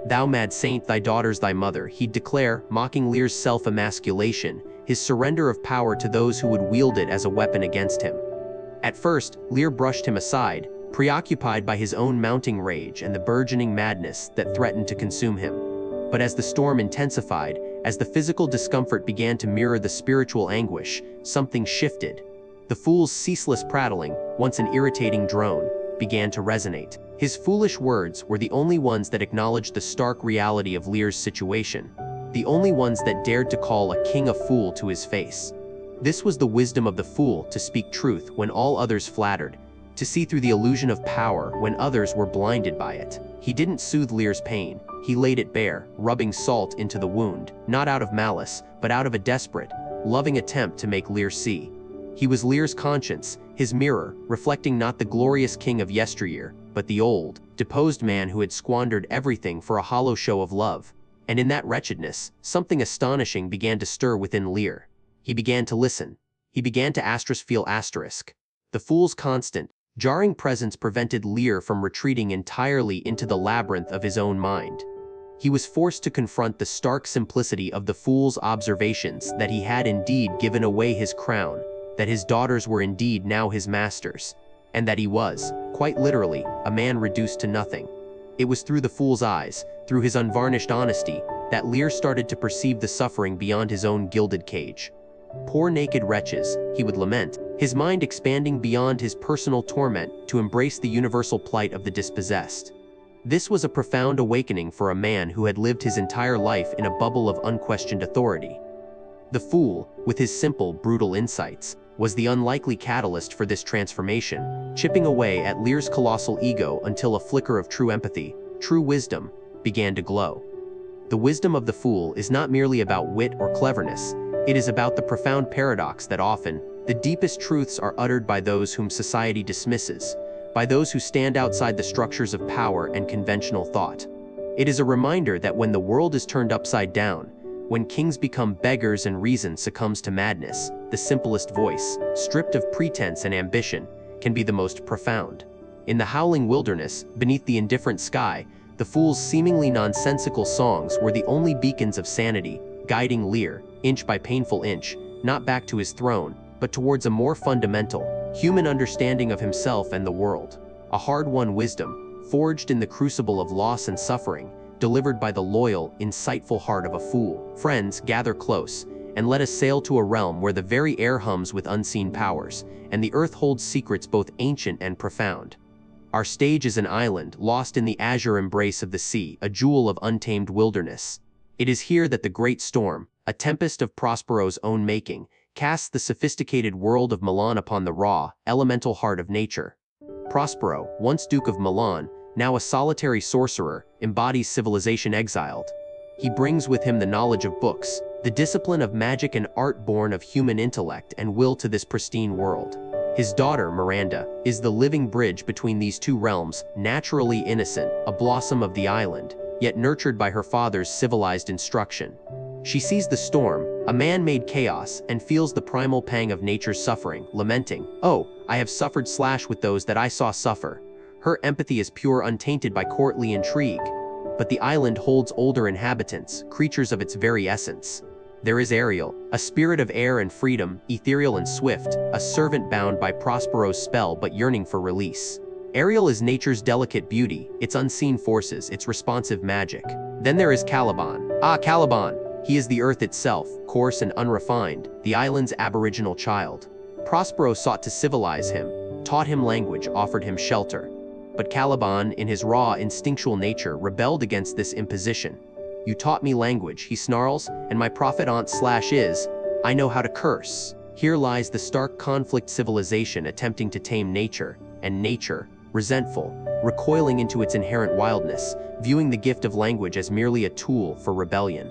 Thou mad saint, thy daughter's thy mother, he'd declare, mocking Lear's self-emasculation, his surrender of power to those who would wield it as a weapon against him. At first, Lear brushed him aside, preoccupied by his own mounting rage and the burgeoning madness that threatened to consume him. But as the storm intensified, as the physical discomfort began to mirror the spiritual anguish, something shifted. The fool's ceaseless prattling, once an irritating drone, began to resonate. His foolish words were the only ones that acknowledged the stark reality of Lear's situation, the only ones that dared to call a king a fool to his face. This was the wisdom of the fool, to speak truth when all others flattered, to see through the illusion of power when others were blinded by it. He didn't soothe Lear's pain, he laid it bare, rubbing salt into the wound, not out of malice, but out of a desperate, loving attempt to make Lear see. He was Lear's conscience, his mirror, reflecting not the glorious king of yesteryear, but the old, deposed man who had squandered everything for a hollow show of love. And in that wretchedness, something astonishing began to stir within Lear. He began to listen. He began to feel asterisk. The fool's constant, jarring presence prevented Lear from retreating entirely into the labyrinth of his own mind. He was forced to confront the stark simplicity of the fool's observations that he had indeed given away his crown, that his daughters were indeed now his masters, and that he was, quite literally, a man reduced to nothing. It was through the fool's eyes, through his unvarnished honesty, that Lear started to perceive the suffering beyond his own gilded cage. Poor naked wretches, he would lament, his mind expanding beyond his personal torment to embrace the universal plight of the dispossessed. This was a profound awakening for a man who had lived his entire life in a bubble of unquestioned authority. The fool, with his simple, brutal insights, was the unlikely catalyst for this transformation, chipping away at Lear's colossal ego until a flicker of true empathy, true wisdom, began to glow. The wisdom of the fool is not merely about wit or cleverness, it is about the profound paradox that often, the deepest truths are uttered by those whom society dismisses, by those who stand outside the structures of power and conventional thought. It is a reminder that when the world is turned upside down, when kings become beggars and reason succumbs to madness, the simplest voice, stripped of pretense and ambition, can be the most profound. In the howling wilderness, beneath the indifferent sky, the fool's seemingly nonsensical songs were the only beacons of sanity, guiding Lear, inch by painful inch, not back to his throne, but towards a more fundamental, human understanding of himself and the world. A hard-won wisdom, forged in the crucible of loss and suffering, delivered by the loyal, insightful heart of a fool. Friends, gather close, and let us sail to a realm where the very air hums with unseen powers, and the earth holds secrets both ancient and profound. Our stage is an island, lost in the azure embrace of the sea, a jewel of untamed wilderness. It is here that the great storm, a tempest of Prospero's own making, casts the sophisticated world of Milan upon the raw, elemental heart of nature. Prospero, once Duke of Milan, now a solitary sorcerer, embodies civilization exiled. He brings with him the knowledge of books, the discipline of magic and art born of human intellect and will to this pristine world. His daughter, Miranda, is the living bridge between these two realms, naturally innocent, a blossom of the island, yet nurtured by her father's civilized instruction. She sees the storm, a man-made chaos, and feels the primal pang of nature's suffering, lamenting, "Oh, I have suffered with those that I saw suffer." Her empathy is pure, untainted by courtly intrigue. But the island holds older inhabitants, creatures of its very essence. There is Ariel, a spirit of air and freedom, ethereal and swift, a servant bound by Prospero's spell but yearning for release. Ariel is nature's delicate beauty, its unseen forces, its responsive magic. Then there is Caliban. Caliban! He is the earth itself, coarse and unrefined, the island's aboriginal child. Prospero sought to civilize him, taught him language, offered him shelter. But Caliban, in his raw, instinctual nature, rebelled against this imposition. "You taught me language," he snarls, "and my prophet aunt/is, I know how to curse." Here lies the stark conflict: civilization attempting to tame nature, and nature, resentful, recoiling into its inherent wildness, viewing the gift of language as merely a tool for rebellion.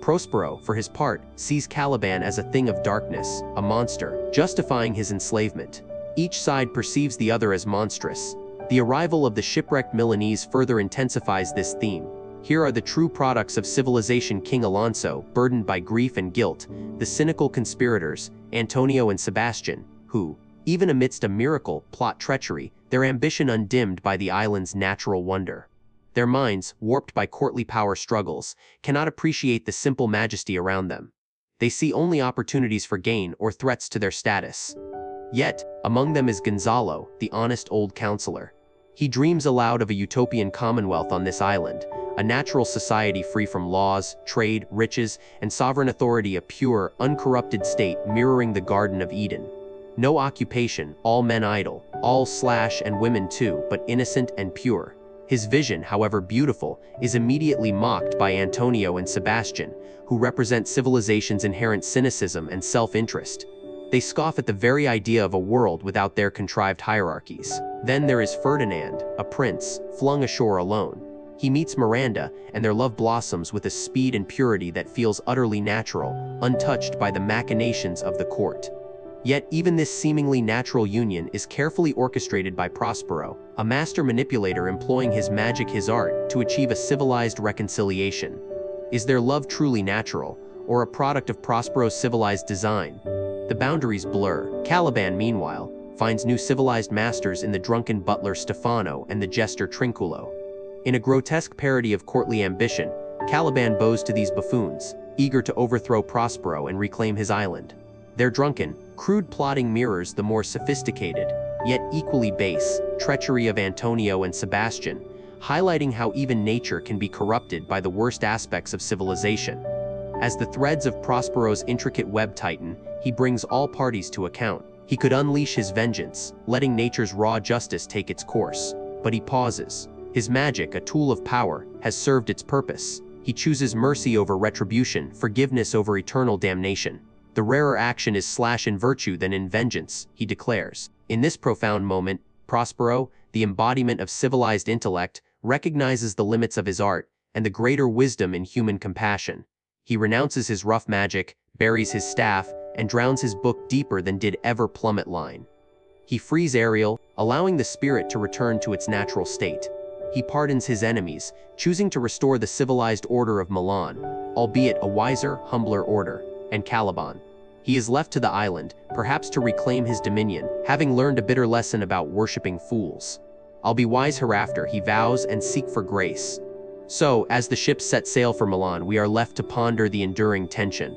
Prospero, for his part, sees Caliban as a thing of darkness, a monster, justifying his enslavement. Each side perceives the other as monstrous. The arrival of the shipwrecked Milanese further intensifies this theme. Here are the true products of civilization: King Alonso, burdened by grief and guilt, the cynical conspirators, Antonio and Sebastian, who, even amidst a miracle, plot treachery, their ambition undimmed by the island's natural wonder. Their minds, warped by courtly power struggles, cannot appreciate the simple majesty around them. They see only opportunities for gain or threats to their status. Yet, among them is Gonzalo, the honest old counselor. He dreams aloud of a utopian commonwealth on this island, a natural society free from laws, trade, riches, and sovereign authority, a pure, uncorrupted state mirroring the Garden of Eden. No occupation, all men idle, and women too, but innocent and pure. His vision, however beautiful, is immediately mocked by Antonio and Sebastian, who represent civilization's inherent cynicism and self-interest. They scoff at the very idea of a world without their contrived hierarchies. Then there is Ferdinand, a prince, flung ashore alone. He meets Miranda, and their love blossoms with a speed and purity that feels utterly natural, untouched by the machinations of the court. Yet even this seemingly natural union is carefully orchestrated by Prospero, a master manipulator employing his magic, his art, to achieve a civilized reconciliation. Is their love truly natural, or a product of Prospero's civilized design? The boundaries blur. Caliban, meanwhile, finds new civilized masters in the drunken butler Stefano and the jester Trinculo. In a grotesque parody of courtly ambition, Caliban bows to these buffoons, eager to overthrow Prospero and reclaim his island. Their drunken, crude plotting mirrors the more sophisticated, yet equally base, treachery of Antonio and Sebastian, highlighting how even nature can be corrupted by the worst aspects of civilization. As the threads of Prospero's intricate web tighten, he brings all parties to account. He could unleash his vengeance, letting nature's raw justice take its course. But he pauses. His magic, a tool of power, has served its purpose. He chooses mercy over retribution, forgiveness over eternal damnation. The rarer action is slash in virtue than in vengeance, he declares. In this profound moment, Prospero, the embodiment of civilized intellect, recognizes the limits of his art and the greater wisdom in human compassion. He renounces his rough magic, buries his staff, and drowns his book deeper than did ever plummet line. He frees Ariel, allowing the spirit to return to its natural state. He pardons his enemies, choosing to restore the civilized order of Milan, albeit a wiser, humbler order. And Caliban. He is left to the island, perhaps to reclaim his dominion, having learned a bitter lesson about worshipping fools. I'll be wise hereafter, he vows, and seek for grace. So, as the ships set sail for Milan, we are left to ponder the enduring tension.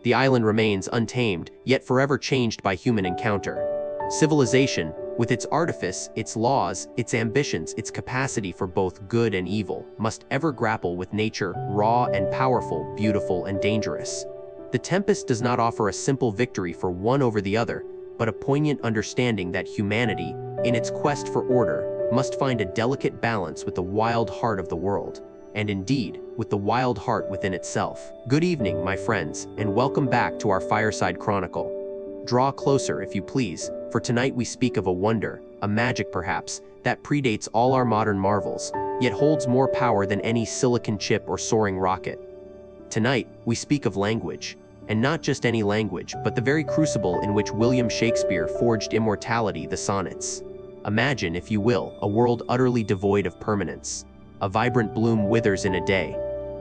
The island remains untamed, yet forever changed by human encounter. Civilization, with its artifice, its laws, its ambitions, its capacity for both good and evil, must ever grapple with nature, raw and powerful, beautiful and dangerous. The Tempest does not offer a simple victory for one over the other, but a poignant understanding that humanity, in its quest for order, must find a delicate balance with the wild heart of the world, and indeed, with the wild heart within itself. Good evening, my friends, and welcome back to our Fireside Chronicle. Draw closer, if you please, for tonight we speak of a wonder, a magic perhaps, that predates all our modern marvels, yet holds more power than any silicon chip or soaring rocket. Tonight, we speak of language, and not just any language, but the very crucible in which William Shakespeare forged immortality, the Sonnets. Imagine, if you will, a world utterly devoid of permanence. A vibrant bloom withers in a day.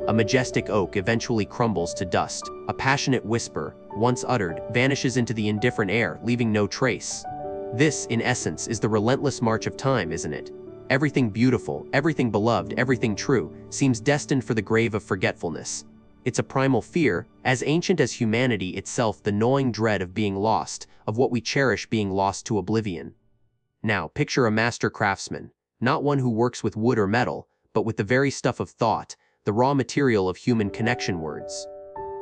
A majestic oak eventually crumbles to dust. A passionate whisper, once uttered, vanishes into the indifferent air, leaving no trace. This, in essence, is the relentless march of time, isn't it? Everything beautiful, everything beloved, everything true, seems destined for the grave of forgetfulness. It's a primal fear, as ancient as humanity itself, the gnawing dread of being lost, of what we cherish being lost to oblivion. Now, picture a master craftsman, not one who works with wood or metal, but with the very stuff of thought, the raw material of human connection words.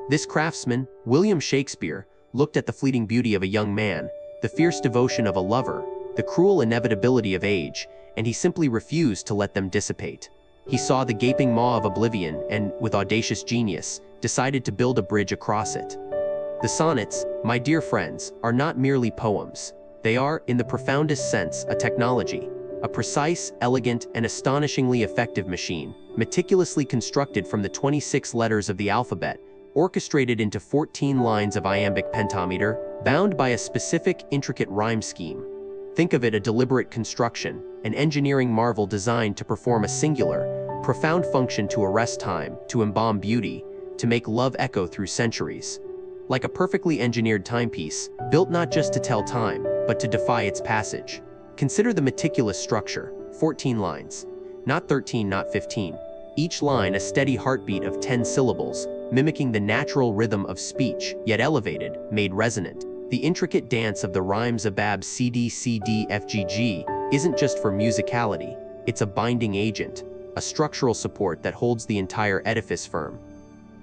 This craftsman, William Shakespeare, looked at the fleeting beauty of a young man, the fierce devotion of a lover, the cruel inevitability of age, and he simply refused to let them dissipate. He saw the gaping maw of oblivion and, with audacious genius, decided to build a bridge across it. The sonnets, my dear friends, are not merely poems. They are, in the profoundest sense, a technology, a precise, elegant, and astonishingly effective machine, meticulously constructed from the 26 letters of the alphabet, orchestrated into 14 lines of iambic pentameter, bound by a specific, intricate rhyme scheme. Think of it, a deliberate construction, an engineering marvel designed to perform a singular, profound function, to arrest time, to embalm beauty, to make love echo through centuries. Like a perfectly engineered timepiece, built not just to tell time, but to defy its passage. Consider the meticulous structure, 14 lines. Not 13, not 15. Each line a steady heartbeat of 10 syllables, mimicking the natural rhythm of speech, yet elevated, made resonant. The intricate dance of the rhymes abab CD CD FGG isn't just for musicality, it's a binding agent, a structural support that holds the entire edifice firm.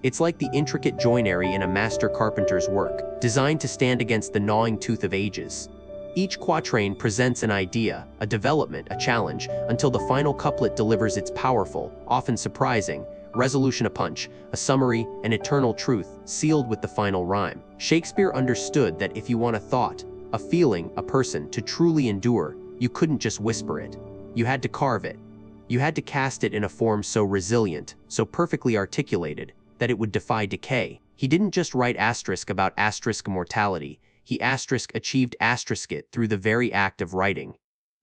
It's like the intricate joinery in a master carpenter's work, designed to stand against the gnawing tooth of ages. Each quatrain presents an idea, a development, a challenge, until the final couplet delivers its powerful, often surprising, resolution, a punch, a summary, an eternal truth, sealed with the final rhyme. Shakespeare understood that if you want a thought, a feeling, a person to truly endure, you couldn't just whisper it. You had to carve it. You had to cast it in a form so resilient, so perfectly articulated, that it would defy decay. He didn't just write asterisk about asterisk mortality, he asterisk achieved asterisk it through the very act of writing.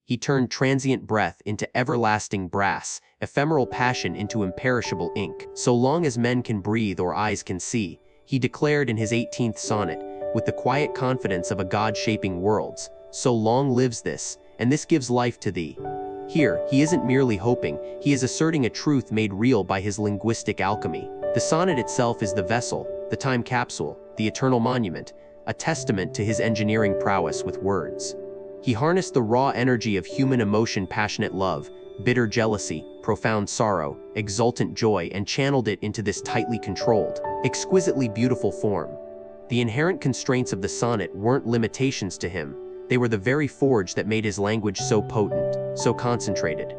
He turned transient breath into everlasting brass, ephemeral passion into imperishable ink. So long as men can breathe or eyes can see, he declared in his 18th sonnet, with the quiet confidence of a god shaping worlds, so long lives this, and this gives life to thee. Here, he isn't merely hoping, he is asserting a truth made real by his linguistic alchemy. The sonnet itself is the vessel, the time capsule, the eternal monument, a testament to his engineering prowess with words. He harnessed the raw energy of human emotion, passionate love, bitter jealousy, profound sorrow, exultant joy, and channeled it into this tightly controlled, exquisitely beautiful form. The inherent constraints of the sonnet weren't limitations to him, they were the very forge that made his language so potent, so concentrated.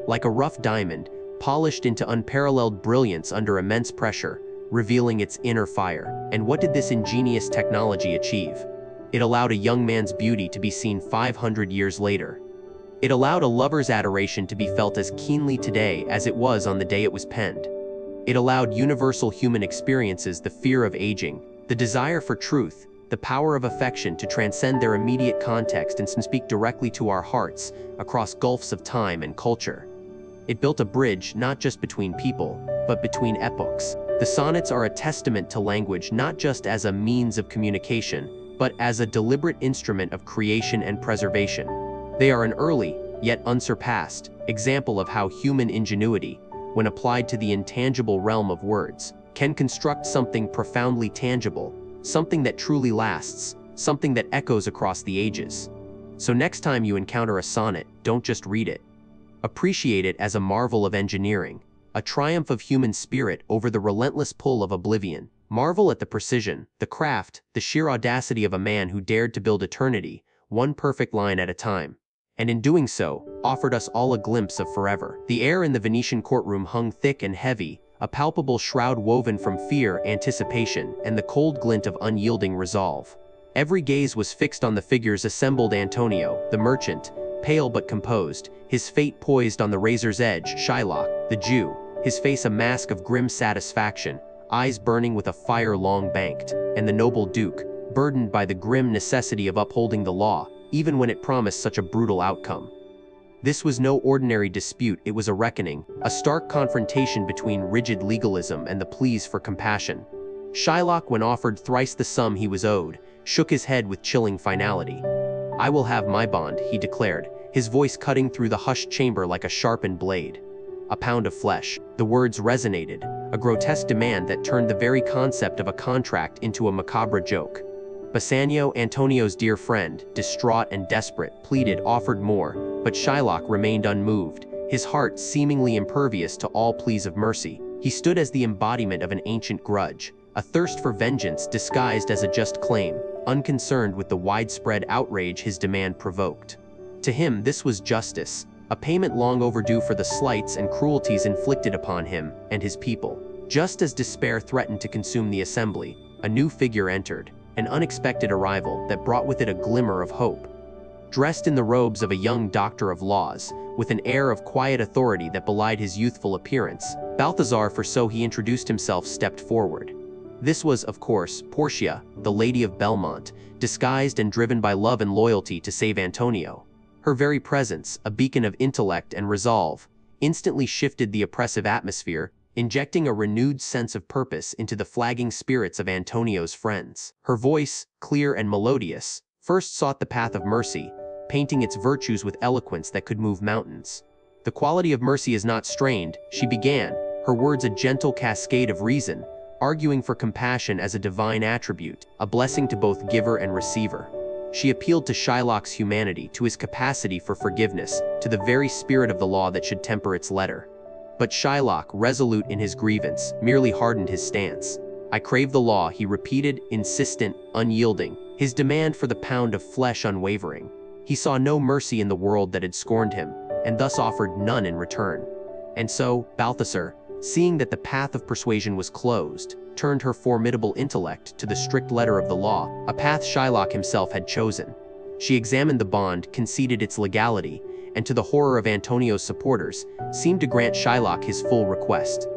Like a rough diamond, polished into unparalleled brilliance under immense pressure, revealing its inner fire. And what did this ingenious technology achieve? It allowed a young man's beauty to be seen 500 years later. It allowed a lover's adoration to be felt as keenly today as it was on the day it was penned. It allowed universal human experiences, the fear of aging, the desire for truth, the power of affection to transcend their immediate context and speak directly to our hearts across gulfs of time and culture. It built a bridge not just between people, but between epochs. The sonnets are a testament to language not just as a means of communication, but as a deliberate instrument of creation and preservation. They are an early, yet unsurpassed, example of how human ingenuity, when applied to the intangible realm of words, can construct something profoundly tangible, something that truly lasts, something that echoes across the ages. So next time you encounter a sonnet, don't just read it. Appreciate it as a marvel of engineering, a triumph of human spirit over the relentless pull of oblivion. Marvel at the precision, the craft, the sheer audacity of a man who dared to build eternity, one perfect line at a time. And in doing so, offered us all a glimpse of forever. The air in the Venetian courtroom hung thick and heavy, a palpable shroud woven from fear, anticipation, and the cold glint of unyielding resolve. Every gaze was fixed on the figures assembled: Antonio, the merchant, pale but composed, his fate poised on the razor's edge; Shylock, the Jew, his face a mask of grim satisfaction, eyes burning with a fire long banked; and the noble Duke, burdened by the grim necessity of upholding the law, even when it promised such a brutal outcome. This was no ordinary dispute, it was a reckoning, a stark confrontation between rigid legalism and the pleas for compassion. Shylock, when offered thrice the sum he was owed, shook his head with chilling finality. "I will have my bond," he declared, his voice cutting through the hushed chamber like a sharpened blade. "A pound of flesh." The words resonated, a grotesque demand that turned the very concept of a contract into a macabre joke. Bassanio, Antonio's dear friend, distraught and desperate, pleaded, offered more, but Shylock remained unmoved, his heart seemingly impervious to all pleas of mercy. He stood as the embodiment of an ancient grudge, a thirst for vengeance disguised as a just claim, unconcerned with the widespread outrage his demand provoked. To him, this was justice, a payment long overdue for the slights and cruelties inflicted upon him and his people. Just as despair threatened to consume the assembly, a new figure entered, an unexpected arrival that brought with it a glimmer of hope. Dressed in the robes of a young doctor of laws, with an air of quiet authority that belied his youthful appearance, Balthazar, for so he introduced himself, stepped forward. This was, of course, Portia, the Lady of Belmont, disguised and driven by love and loyalty to save Antonio. Her very presence, a beacon of intellect and resolve, instantly shifted the oppressive atmosphere, injecting a renewed sense of purpose into the flagging spirits of Antonio's friends. Her voice, clear and melodious, first sought the path of mercy, painting its virtues with eloquence that could move mountains. "The quality of mercy is not strained," she began, her words a gentle cascade of reason, arguing for compassion as a divine attribute, a blessing to both giver and receiver. She appealed to Shylock's humanity, to his capacity for forgiveness, to the very spirit of the law that should temper its letter. But Shylock, resolute in his grievance, merely hardened his stance. "I crave the law," he repeated, insistent, unyielding, his demand for the pound of flesh unwavering. He saw no mercy in the world that had scorned him, and thus offered none in return. And so, Balthazar, seeing that the path of persuasion was closed, turned her formidable intellect to the strict letter of the law, a path Shylock himself had chosen. She examined the bond, conceded its legality, and to the horror of Antonio's supporters, seemed to grant Shylock his full request.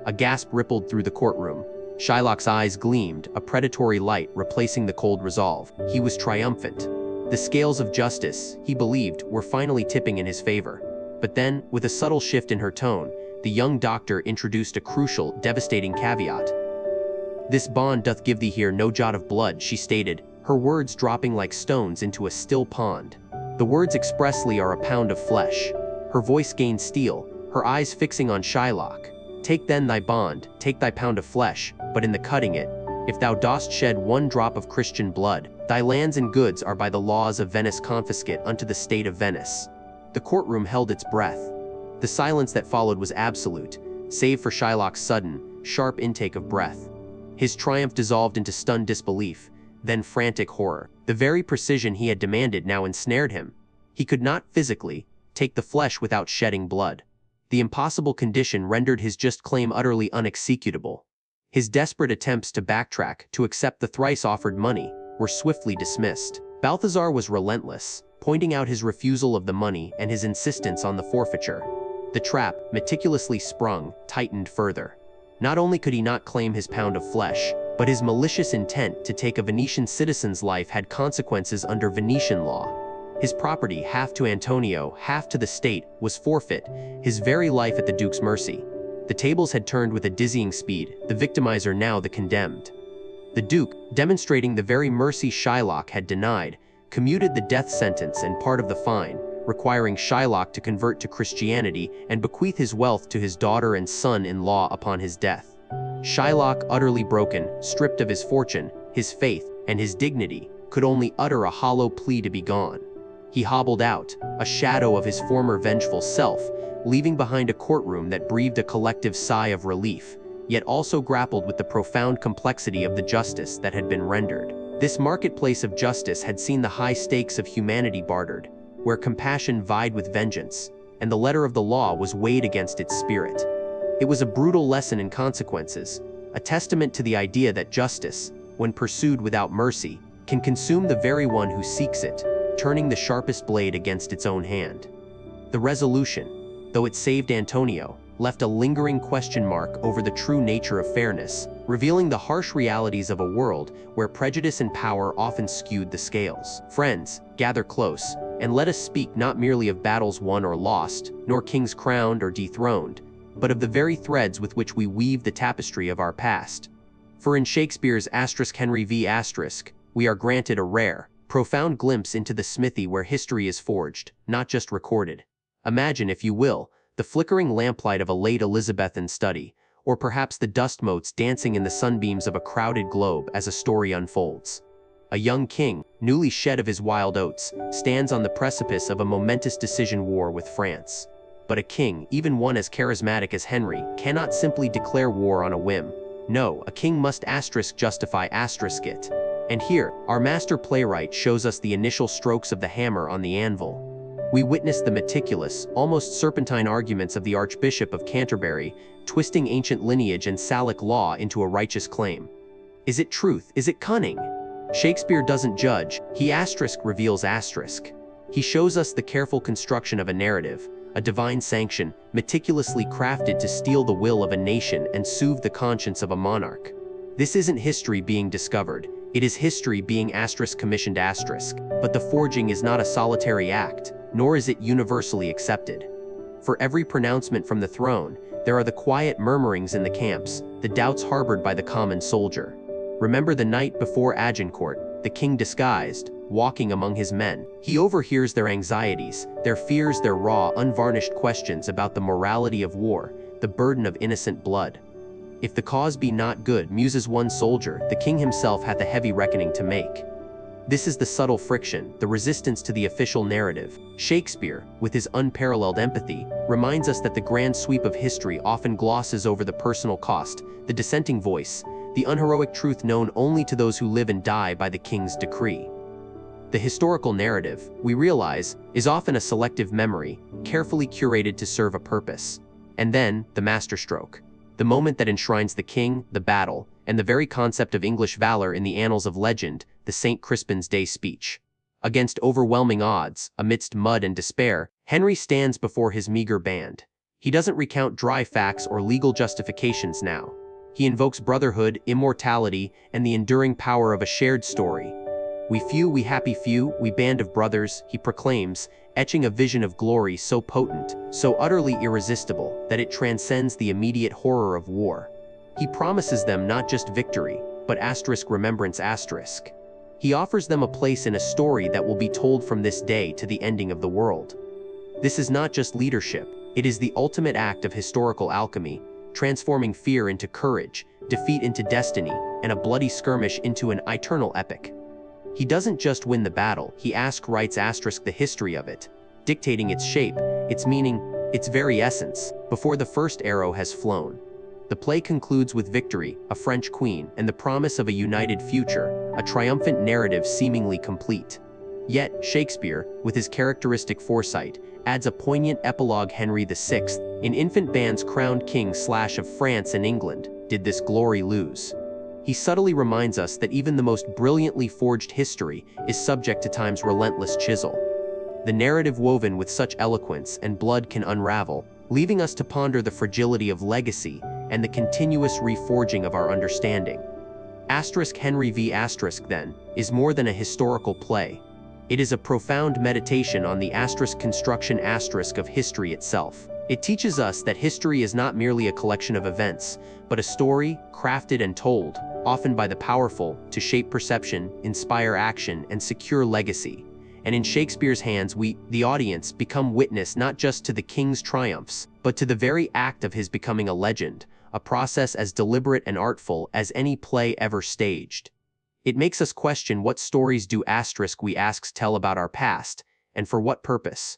A gasp rippled through the courtroom. Shylock's eyes gleamed, a predatory light replacing the cold resolve. He was triumphant. The scales of justice, he believed, were finally tipping in his favor. But then, with a subtle shift in her tone, the young doctor introduced a crucial, devastating caveat. "This bond doth give thee here no jot of blood," she stated, her words dropping like stones into a still pond. "The words expressly are a pound of flesh." Her voice gained steel, her eyes fixing on Shylock. "Take then thy bond, take thy pound of flesh, but in the cutting it, if thou dost shed one drop of Christian blood, thy lands and goods are by the laws of Venice confiscate unto the state of Venice." The courtroom held its breath. The silence that followed was absolute, save for Shylock's sudden, sharp intake of breath. His triumph dissolved into stunned disbelief, then frantic horror. The very precision he had demanded now ensnared him. He could not physically take the flesh without shedding blood. The impossible condition rendered his just claim utterly unexecutable. His desperate attempts to backtrack, to accept the thrice-offered money, were swiftly dismissed. Balthazar was relentless, pointing out his refusal of the money and his insistence on the forfeiture. The trap, meticulously sprung, tightened further. Not only could he not claim his pound of flesh, but his malicious intent to take a Venetian citizen's life had consequences under Venetian law. His property, half to Antonio, half to the state, was forfeit, his very life at the Duke's mercy. The tables had turned with a dizzying speed, the victimizer now the condemned. The Duke, demonstrating the very mercy Shylock had denied, commuted the death sentence and part of the fine, requiring Shylock to convert to Christianity and bequeath his wealth to his daughter and son-in-law upon his death. Shylock, utterly broken, stripped of his fortune, his faith, and his dignity, could only utter a hollow plea to be gone. He hobbled out, a shadow of his former vengeful self, leaving behind a courtroom that breathed a collective sigh of relief, yet also grappled with the profound complexity of the justice that had been rendered. This marketplace of justice had seen the high stakes of humanity bartered, where compassion vied with vengeance, and the letter of the law was weighed against its spirit. It was a brutal lesson in consequences, a testament to the idea that justice, when pursued without mercy, can consume the very one who seeks it, turning the sharpest blade against its own hand. The resolution, though it saved Antonio, left a lingering question mark over the true nature of fairness, revealing the harsh realities of a world where prejudice and power often skewed the scales. Friends, gather close, and let us speak not merely of battles won or lost, nor kings crowned or dethroned, but of the very threads with which we weave the tapestry of our past. For in Shakespeare's Henry V. we are granted a rare, profound glimpse into the smithy where history is forged, not just recorded. Imagine, if you will, the flickering lamplight of a late Elizabethan study, or perhaps the dust motes dancing in the sunbeams of a crowded globe as a story unfolds. A young king, newly shed of his wild oats, stands on the precipice of a momentous decision war with France. But a king, even one as charismatic as Henry, cannot simply declare war on a whim. No, a king must justify it. And here, our master playwright shows us the initial strokes of the hammer on the anvil. We witness the meticulous, almost serpentine arguments of the Archbishop of Canterbury, twisting ancient lineage and Salic law into a righteous claim. Is it truth? Is it cunning? Shakespeare doesn't judge, he reveals . He shows us the careful construction of a narrative, a divine sanction, meticulously crafted to steel the will of a nation and soothe the conscience of a monarch. This isn't history being discovered, it is history being commissioned . But the forging is not a solitary act, nor is it universally accepted. For every pronouncement from the throne, there are the quiet murmurings in the camps, the doubts harbored by the common soldier. Remember the night before Agincourt, the king disguised, walking among his men. He overhears their anxieties, their fears, their raw, unvarnished questions about the morality of war, the burden of innocent blood. If the cause be not good, muses one soldier, the king himself hath a heavy reckoning to make. This is the subtle friction, the resistance to the official narrative. Shakespeare, with his unparalleled empathy, reminds us that the grand sweep of history often glosses over the personal cost, the dissenting voice, the unheroic truth known only to those who live and die by the king's decree. The historical narrative, we realize, is often a selective memory, carefully curated to serve a purpose. And then, the masterstroke. The moment that enshrines the king, the battle, and the very concept of English valor in the annals of legend, the St. Crispin's Day speech. Against overwhelming odds, amidst mud and despair, Henry stands before his meager band. He doesn't recount dry facts or legal justifications now. He invokes brotherhood, immortality, and the enduring power of a shared story. "We few, we happy few, we band of brothers," he proclaims, etching a vision of glory so potent, so utterly irresistible, that it transcends the immediate horror of war. He promises them not just victory, but remembrance. He offers them a place in a story that will be told from this day to the ending of the world. This is not just leadership, it is the ultimate act of historical alchemy, transforming fear into courage, defeat into destiny, and a bloody skirmish into an eternal epic. He doesn't just win the battle, he writes the history of it, dictating its shape, its meaning, its very essence, before the first arrow has flown. The play concludes with victory, a French queen, and the promise of a united future, a triumphant narrative seemingly complete. Yet, Shakespeare, with his characteristic foresight, adds a poignant epilogue. Henry VI, in infant bands crowned king of France and England, did this glory lose. He subtly reminds us that even the most brilliantly forged history is subject to time's relentless chisel. The narrative woven with such eloquence and blood can unravel, leaving us to ponder the fragility of legacy and the continuous reforging of our understanding. Henry V*, then, is more than a historical play. It is a profound meditation on the construction of history itself. It teaches us that history is not merely a collection of events, but a story, crafted and told, often by the powerful, to shape perception, inspire action, and secure legacy. And in Shakespeare's hands we, the audience, become witness not just to the king's triumphs, but to the very act of his becoming a legend, a process as deliberate and artful as any play ever staged. It makes us question, what stories do we tell about our past, and for what purpose?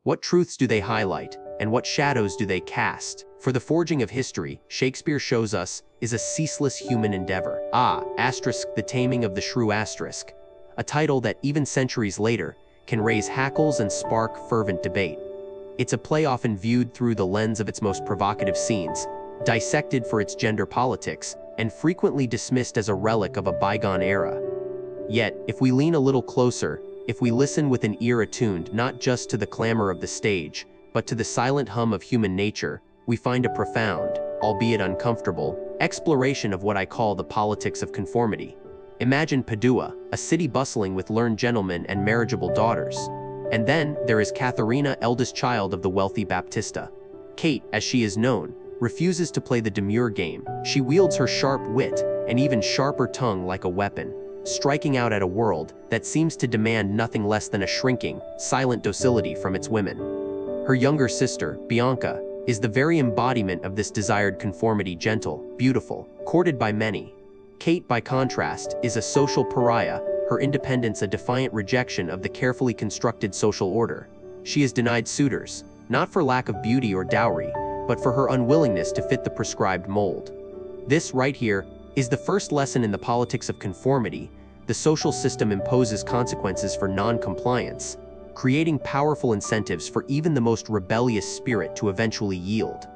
What truths do they highlight, and what shadows do they cast? For the forging of history, Shakespeare shows us, is a ceaseless human endeavor. The Taming of the Shrew*, a title that, even centuries later, can raise hackles and spark fervent debate. It's a play often viewed through the lens of its most provocative scenes, dissected for its gender politics, and frequently dismissed as a relic of a bygone era. Yet, if we lean a little closer, if we listen with an ear attuned not just to the clamor of the stage, but to the silent hum of human nature, we find a profound, albeit uncomfortable, exploration of what I call the politics of conformity. Imagine Padua, a city bustling with learned gentlemen and marriageable daughters. And then, there is Katharina, eldest child of the wealthy Baptista. Kate, as she is known, refuses to play the demure game. She wields her sharp wit, and even sharper tongue like a weapon, striking out at a world that seems to demand nothing less than a shrinking, silent docility from its women. Her younger sister, Bianca, is the very embodiment of this desired conformity, gentle, beautiful, courted by many. Kate, by contrast, is a social pariah, her independence a defiant rejection of the carefully constructed social order. She is denied suitors, not for lack of beauty or dowry, but for her unwillingness to fit the prescribed mold. This, right here, is the first lesson in the politics of conformity. The social system imposes consequences for non-compliance, creating powerful incentives for even the most rebellious spirit to eventually yield.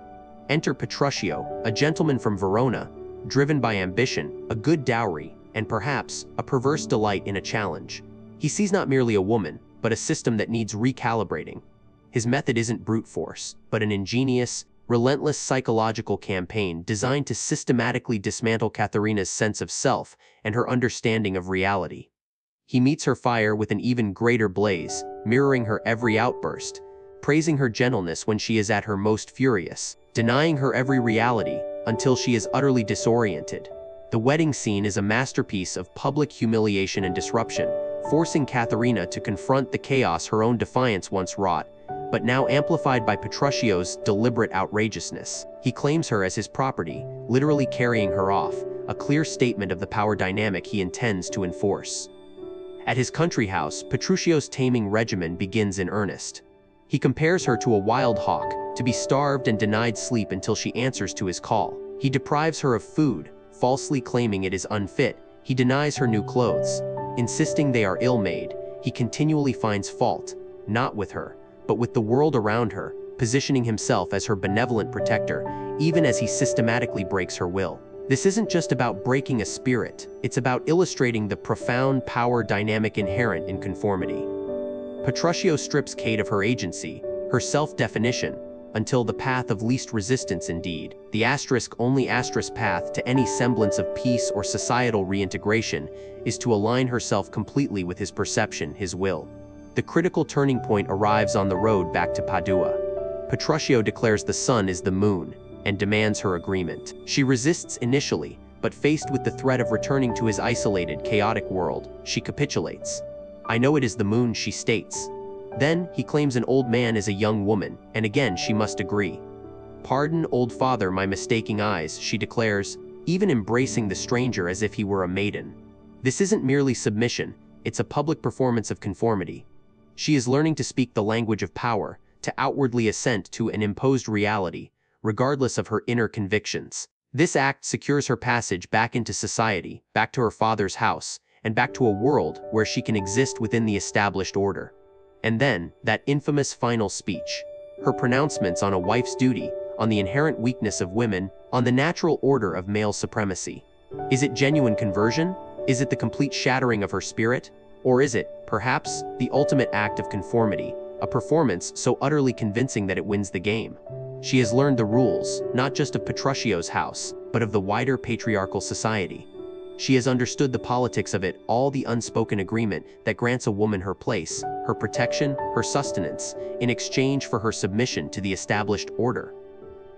Enter Petruchio, a gentleman from Verona, driven by ambition, a good dowry, and perhaps a perverse delight in a challenge. He sees not merely a woman, but a system that needs recalibrating. His method isn't brute force, but an ingenious, relentless psychological campaign designed to systematically dismantle Katharina's sense of self and her understanding of reality. He meets her fire with an even greater blaze, mirroring her every outburst, praising her gentleness when she is at her most furious, denying her every reality until she is utterly disoriented. The wedding scene is a masterpiece of public humiliation and disruption, forcing Katharina to confront the chaos her own defiance once wrought, but now amplified by Petruchio's deliberate outrageousness. He claims her as his property, literally carrying her off, a clear statement of the power dynamic he intends to enforce. At his country house, Petruchio's taming regimen begins in earnest. He compares her to a wild hawk, to be starved and denied sleep until she answers to his call. He deprives her of food, falsely claiming it is unfit. He denies her new clothes, insisting they are ill-made. He continually finds fault, not with her, but with the world around her, positioning himself as her benevolent protector, even as he systematically breaks her will. This isn't just about breaking a spirit, it's about illustrating the profound power dynamic inherent in conformity. Petruchio strips Kate of her agency, her self-definition, until the path of least resistance indeed. The only path to any semblance of peace or societal reintegration is to align herself completely with his perception, his will. The critical turning point arrives on the road back to Padua. Petruchio declares the sun is the moon, and demands her agreement. She resists initially, but faced with the threat of returning to his isolated, chaotic world, she capitulates. "I know it is the moon," she states. Then, he claims an old man is a young woman, and again she must agree. "Pardon, old father, my mistaking eyes," she declares, even embracing the stranger as if he were a maiden. This isn't merely submission, it's a public performance of conformity. She is learning to speak the language of power, to outwardly assent to an imposed reality, regardless of her inner convictions. This act secures her passage back into society, back to her father's house, and back to a world where she can exist within the established order. And then, that infamous final speech. Her pronouncements on a wife's duty, on the inherent weakness of women, on the natural order of male supremacy. Is it genuine conversion? Is it the complete shattering of her spirit? Or is it, perhaps, the ultimate act of conformity, a performance so utterly convincing that it wins the game? She has learned the rules, not just of Petruchio's house, but of the wider patriarchal society. She has understood the politics of it all, the unspoken agreement that grants a woman her place, her protection, her sustenance, in exchange for her submission to the established order.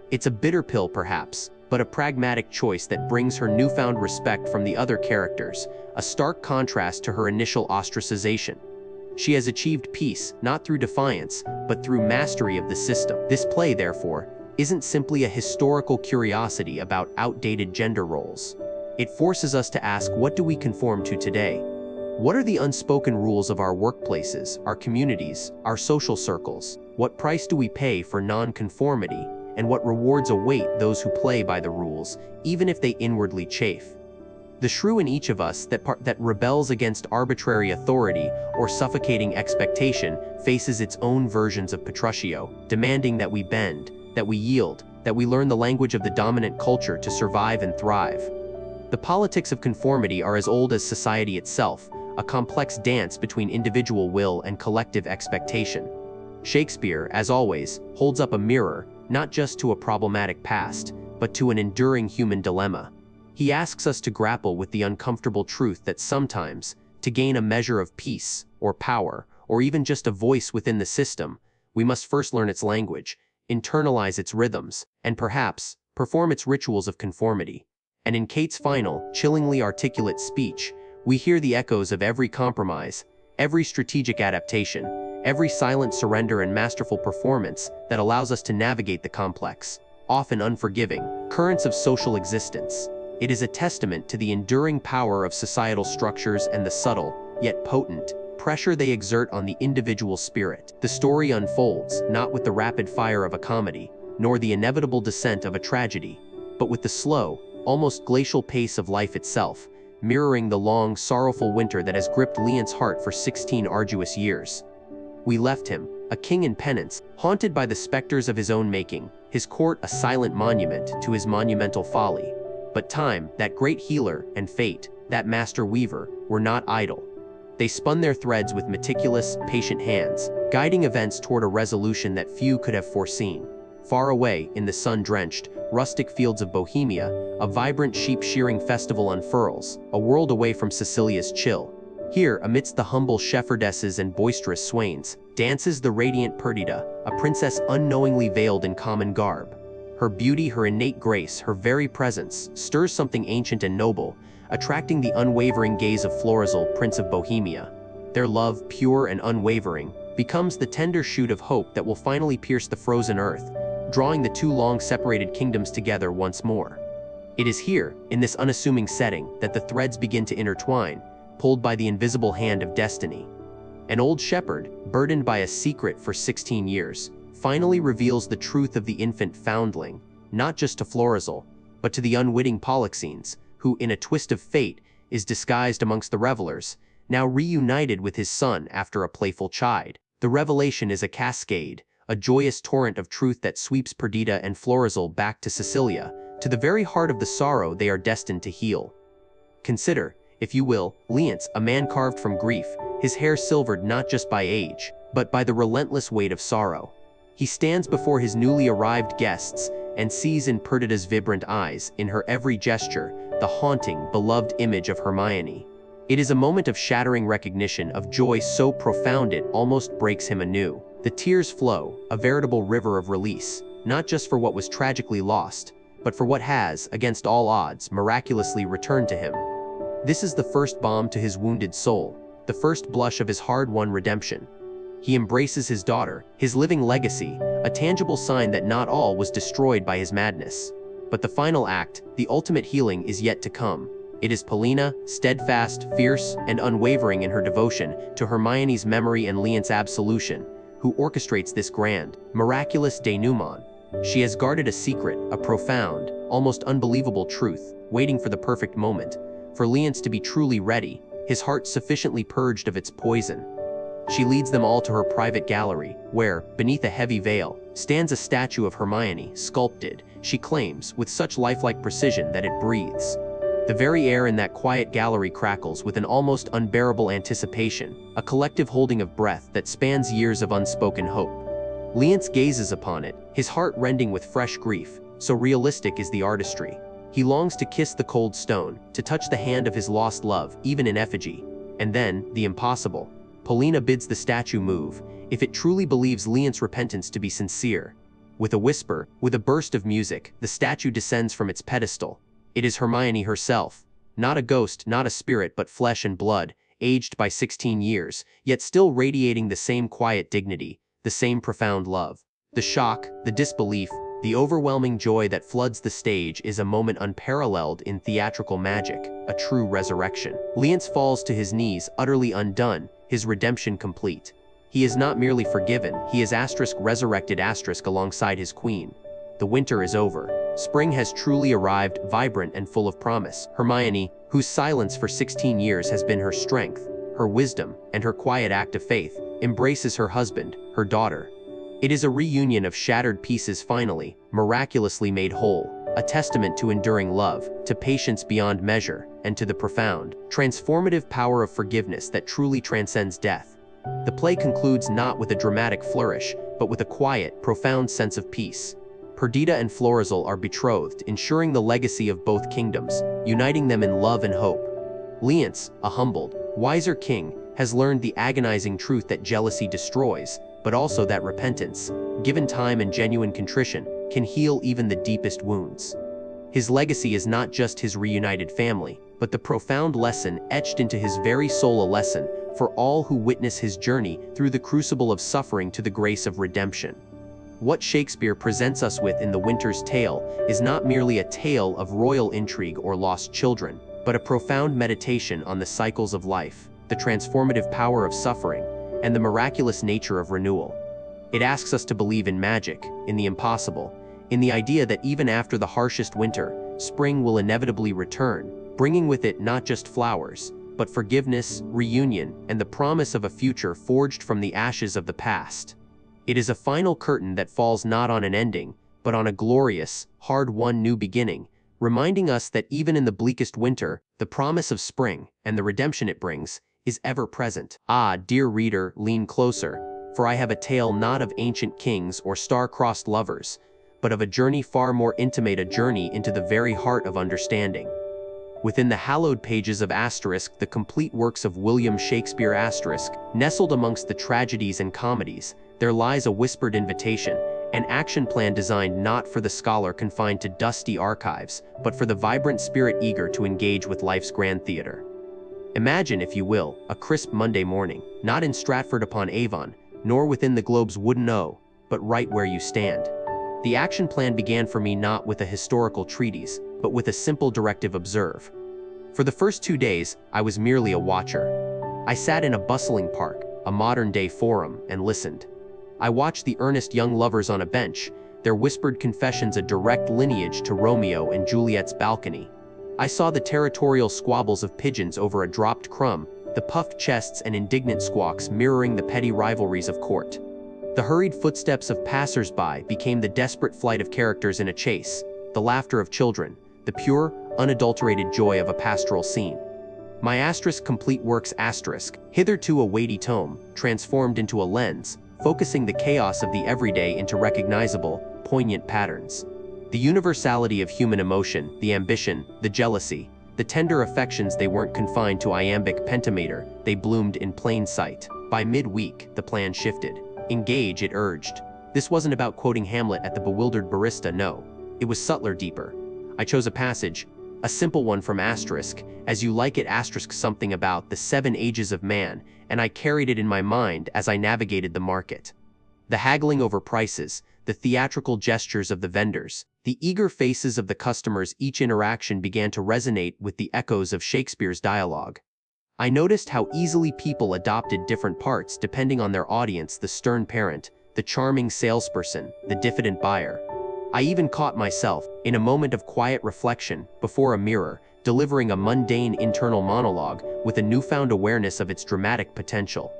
It's a bitter pill perhaps, but a pragmatic choice that brings her newfound respect from the other characters, a stark contrast to her initial ostracization. She has achieved peace, not through defiance, but through mastery of the system. This play, therefore, isn't simply a historical curiosity about outdated gender roles. It forces us to ask, what do we conform to today? What are the unspoken rules of our workplaces, our communities, our social circles? What price do we pay for non-conformity? And what rewards await those who play by the rules, even if they inwardly chafe? The shrew in each of us that rebels against arbitrary authority or suffocating expectation faces its own versions of Petruchio, demanding that we bend, that we yield, that we learn the language of the dominant culture to survive and thrive. The politics of conformity are as old as society itself, a complex dance between individual will and collective expectation. Shakespeare, as always, holds up a mirror, not just to a problematic past, but to an enduring human dilemma. He asks us to grapple with the uncomfortable truth that sometimes, to gain a measure of peace, or power, or even just a voice within the system, we must first learn its language, internalize its rhythms, and perhaps, perform its rituals of conformity. And in Kate's final, chillingly articulate speech, we hear the echoes of every compromise, every strategic adaptation, every silent surrender and masterful performance that allows us to navigate the complex, often unforgiving, currents of social existence. It is a testament to the enduring power of societal structures and the subtle, yet potent, pressure they exert on the individual spirit. The story unfolds, not with the rapid fire of a comedy, nor the inevitable descent of a tragedy, but with the slow, almost glacial pace of life itself, mirroring the long, sorrowful winter that has gripped Leon's heart for 16 arduous years. We left him, a king in penance, haunted by the specters of his own making, his court a silent monument to his monumental folly. But time, that great healer, and fate, that master weaver, were not idle. They spun their threads with meticulous, patient hands, guiding events toward a resolution that few could have foreseen. Far away, in the sun-drenched, rustic fields of Bohemia, a vibrant sheep-shearing festival unfurls, a world away from Sicilia's chill. Here, amidst the humble shepherdesses and boisterous swains, dances the radiant Perdita, a princess unknowingly veiled in common garb. Her beauty, her innate grace, her very presence, stirs something ancient and noble, attracting the unwavering gaze of Florizel, Prince of Bohemia. Their love, pure and unwavering, becomes the tender shoot of hope that will finally pierce the frozen earth, drawing the two long-separated kingdoms together once more. It is here, in this unassuming setting, that the threads begin to intertwine, pulled by the invisible hand of destiny. An old shepherd, burdened by a secret for 16 years, finally reveals the truth of the infant foundling, not just to Florizel, but to the unwitting Polixenes, who, in a twist of fate, is disguised amongst the revelers, now reunited with his son after a playful chide. The revelation is a cascade, a joyous torrent of truth that sweeps Perdita and Florizel back to Sicilia, to the very heart of the sorrow they are destined to heal. Consider, if you will, Leonce, a man carved from grief, his hair silvered not just by age, but by the relentless weight of sorrow. He stands before his newly arrived guests and sees in Perdita's vibrant eyes, in her every gesture, the haunting, beloved image of Hermione. It is a moment of shattering recognition, of joy so profound it almost breaks him anew. The tears flow, a veritable river of release, not just for what was tragically lost, but for what has, against all odds, miraculously returned to him. This is the first balm to his wounded soul, the first blush of his hard-won redemption. He embraces his daughter, his living legacy, a tangible sign that not all was destroyed by his madness. But the final act, the ultimate healing, is yet to come. It is Paulina, steadfast, fierce, and unwavering in her devotion to Hermione's memory and Leon's absolution, who orchestrates this grand, miraculous denouement. She has guarded a secret, a profound, almost unbelievable truth, waiting for the perfect moment, for Leon's to be truly ready, his heart sufficiently purged of its poison. She leads them all to her private gallery, where, beneath a heavy veil, stands a statue of Hermione, sculpted, she claims, with such lifelike precision that it breathes. The very air in that quiet gallery crackles with an almost unbearable anticipation, a collective holding of breath that spans years of unspoken hope. Leonce gazes upon it, his heart rending with fresh grief, so realistic is the artistry. He longs to kiss the cold stone, to touch the hand of his lost love, even in effigy. And then, the impossible. Paulina bids the statue move, if it truly believes Leonce's repentance to be sincere. With a whisper, with a burst of music, the statue descends from its pedestal. It is Hermione herself. Not a ghost, not a spirit, but flesh and blood, aged by 16 years, yet still radiating the same quiet dignity, the same profound love. The shock, the disbelief, the overwhelming joy that floods the stage is a moment unparalleled in theatrical magic, a true resurrection. Leonce falls to his knees, utterly undone, his redemption complete. He is not merely forgiven, he is resurrected alongside his queen. The winter is over. Spring has truly arrived, vibrant and full of promise. Hermione, whose silence for 16 years has been her strength, her wisdom, and her quiet act of faith, embraces her husband, her daughter. It is a reunion of shattered pieces finally, miraculously made whole, a testament to enduring love, to patience beyond measure, and to the profound, transformative power of forgiveness that truly transcends death. The play concludes not with a dramatic flourish, but with a quiet, profound sense of peace. Perdita and Florizel are betrothed, ensuring the legacy of both kingdoms, uniting them in love and hope. Leonce, a humbled, wiser king, has learned the agonizing truth that jealousy destroys, but also that repentance, given time and genuine contrition, can heal even the deepest wounds. His legacy is not just his reunited family, but the profound lesson etched into his very soul, a lesson for all who witness his journey through the crucible of suffering to the grace of redemption. What Shakespeare presents us with in The Winter's Tale is not merely a tale of royal intrigue or lost children, but a profound meditation on the cycles of life, the transformative power of suffering, and the miraculous nature of renewal. It asks us to believe in magic, in the impossible, in the idea that even after the harshest winter, spring will inevitably return, bringing with it not just flowers, but forgiveness, reunion, and the promise of a future forged from the ashes of the past. It is a final curtain that falls not on an ending, but on a glorious, hard-won new beginning, reminding us that even in the bleakest winter, the promise of spring, and the redemption it brings, is ever present. Ah, dear reader, lean closer, for I have a tale not of ancient kings or star-crossed lovers, but of a journey far more intimate, a journey into the very heart of understanding. Within the hallowed pages of *, the complete works of William Shakespeare *, nestled amongst the tragedies and comedies, there lies a whispered invitation, an action plan designed not for the scholar confined to dusty archives, but for the vibrant spirit eager to engage with life's grand theater. Imagine, if you will, a crisp Monday morning, not in Stratford-upon-Avon, nor within the globe's wooden O, but right where you stand. The action plan began for me not with a historical treatise, but with a simple directive: observe. For the first 2 days, I was merely a watcher. I sat in a bustling park, a modern-day forum, and listened. I watched the earnest young lovers on a bench, their whispered confessions a direct lineage to Romeo and Juliet's balcony. I saw the territorial squabbles of pigeons over a dropped crumb, the puffed chests and indignant squawks mirroring the petty rivalries of court. The hurried footsteps of passers-by became the desperate flight of characters in a chase, the laughter of children, the pure, unadulterated joy of a pastoral scene. My complete works *, hitherto a weighty tome, transformed into a lens, focusing the chaos of the everyday into recognizable, poignant patterns. The universality of human emotion, the ambition, the jealousy, the tender affections, they weren't confined to iambic pentameter, they bloomed in plain sight. By midweek, the plan shifted. Engage, it urged. This wasn't about quoting Hamlet at the bewildered barista, no. It was subtler, deeper. I chose a passage, a simple one from Asterisk, as you like it, asterisk something about the 7 ages of man, and I carried it in my mind as I navigated the market. The haggling over prices, the theatrical gestures of the vendors, the eager faces of the customers, each interaction began to resonate with the echoes of Shakespeare's dialogue. I noticed how easily people adopted different parts depending on their audience, the stern parent, the charming salesperson, the diffident buyer. I even caught myself, in a moment of quiet reflection, before a mirror, delivering a mundane internal monologue with a newfound awareness of its dramatic potential.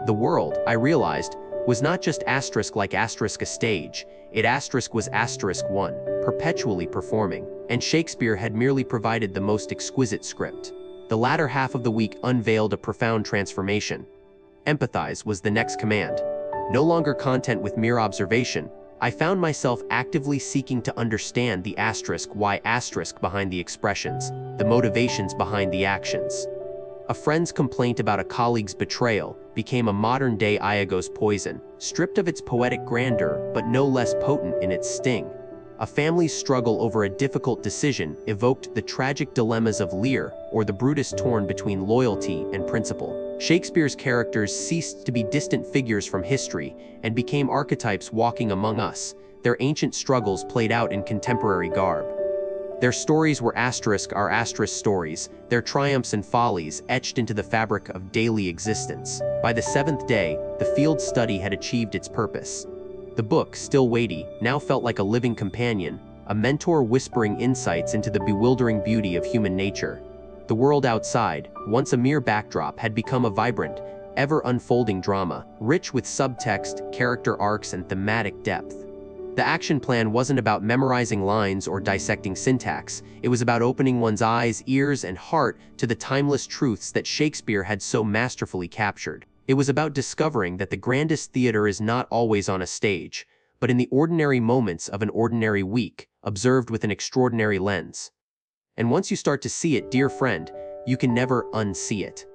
The world, I realized, was not just asterisk like asterisk a stage, it asterisk was asterisk one, perpetually performing, and Shakespeare had merely provided the most exquisite script. The latter half of the week unveiled a profound transformation. Empathize was the next command. No longer content with mere observation, I found myself actively seeking to understand the asterisk why asterisk behind the expressions, the motivations behind the actions. A friend's complaint about a colleague's betrayal became a modern-day Iago's poison, stripped of its poetic grandeur but no less potent in its sting. A family's struggle over a difficult decision evoked the tragic dilemmas of Lear, or the Brutus torn between loyalty and principle. Shakespeare's characters ceased to be distant figures from history and became archetypes walking among us, their ancient struggles played out in contemporary garb. Their stories were our asterisk stories, their triumphs and follies etched into the fabric of daily existence. By the 7th day, the field study had achieved its purpose. The book, still weighty, now felt like a living companion, a mentor whispering insights into the bewildering beauty of human nature. The world outside, once a mere backdrop, had become a vibrant, ever-unfolding drama, rich with subtext, character arcs, and thematic depth. The action plan wasn't about memorizing lines or dissecting syntax, it was about opening one's eyes, ears, and heart to the timeless truths that Shakespeare had so masterfully captured. It was about discovering that the grandest theater is not always on a stage, but in the ordinary moments of an ordinary week, observed with an extraordinary lens. And once you start to see it, dear friend, you can never unsee it.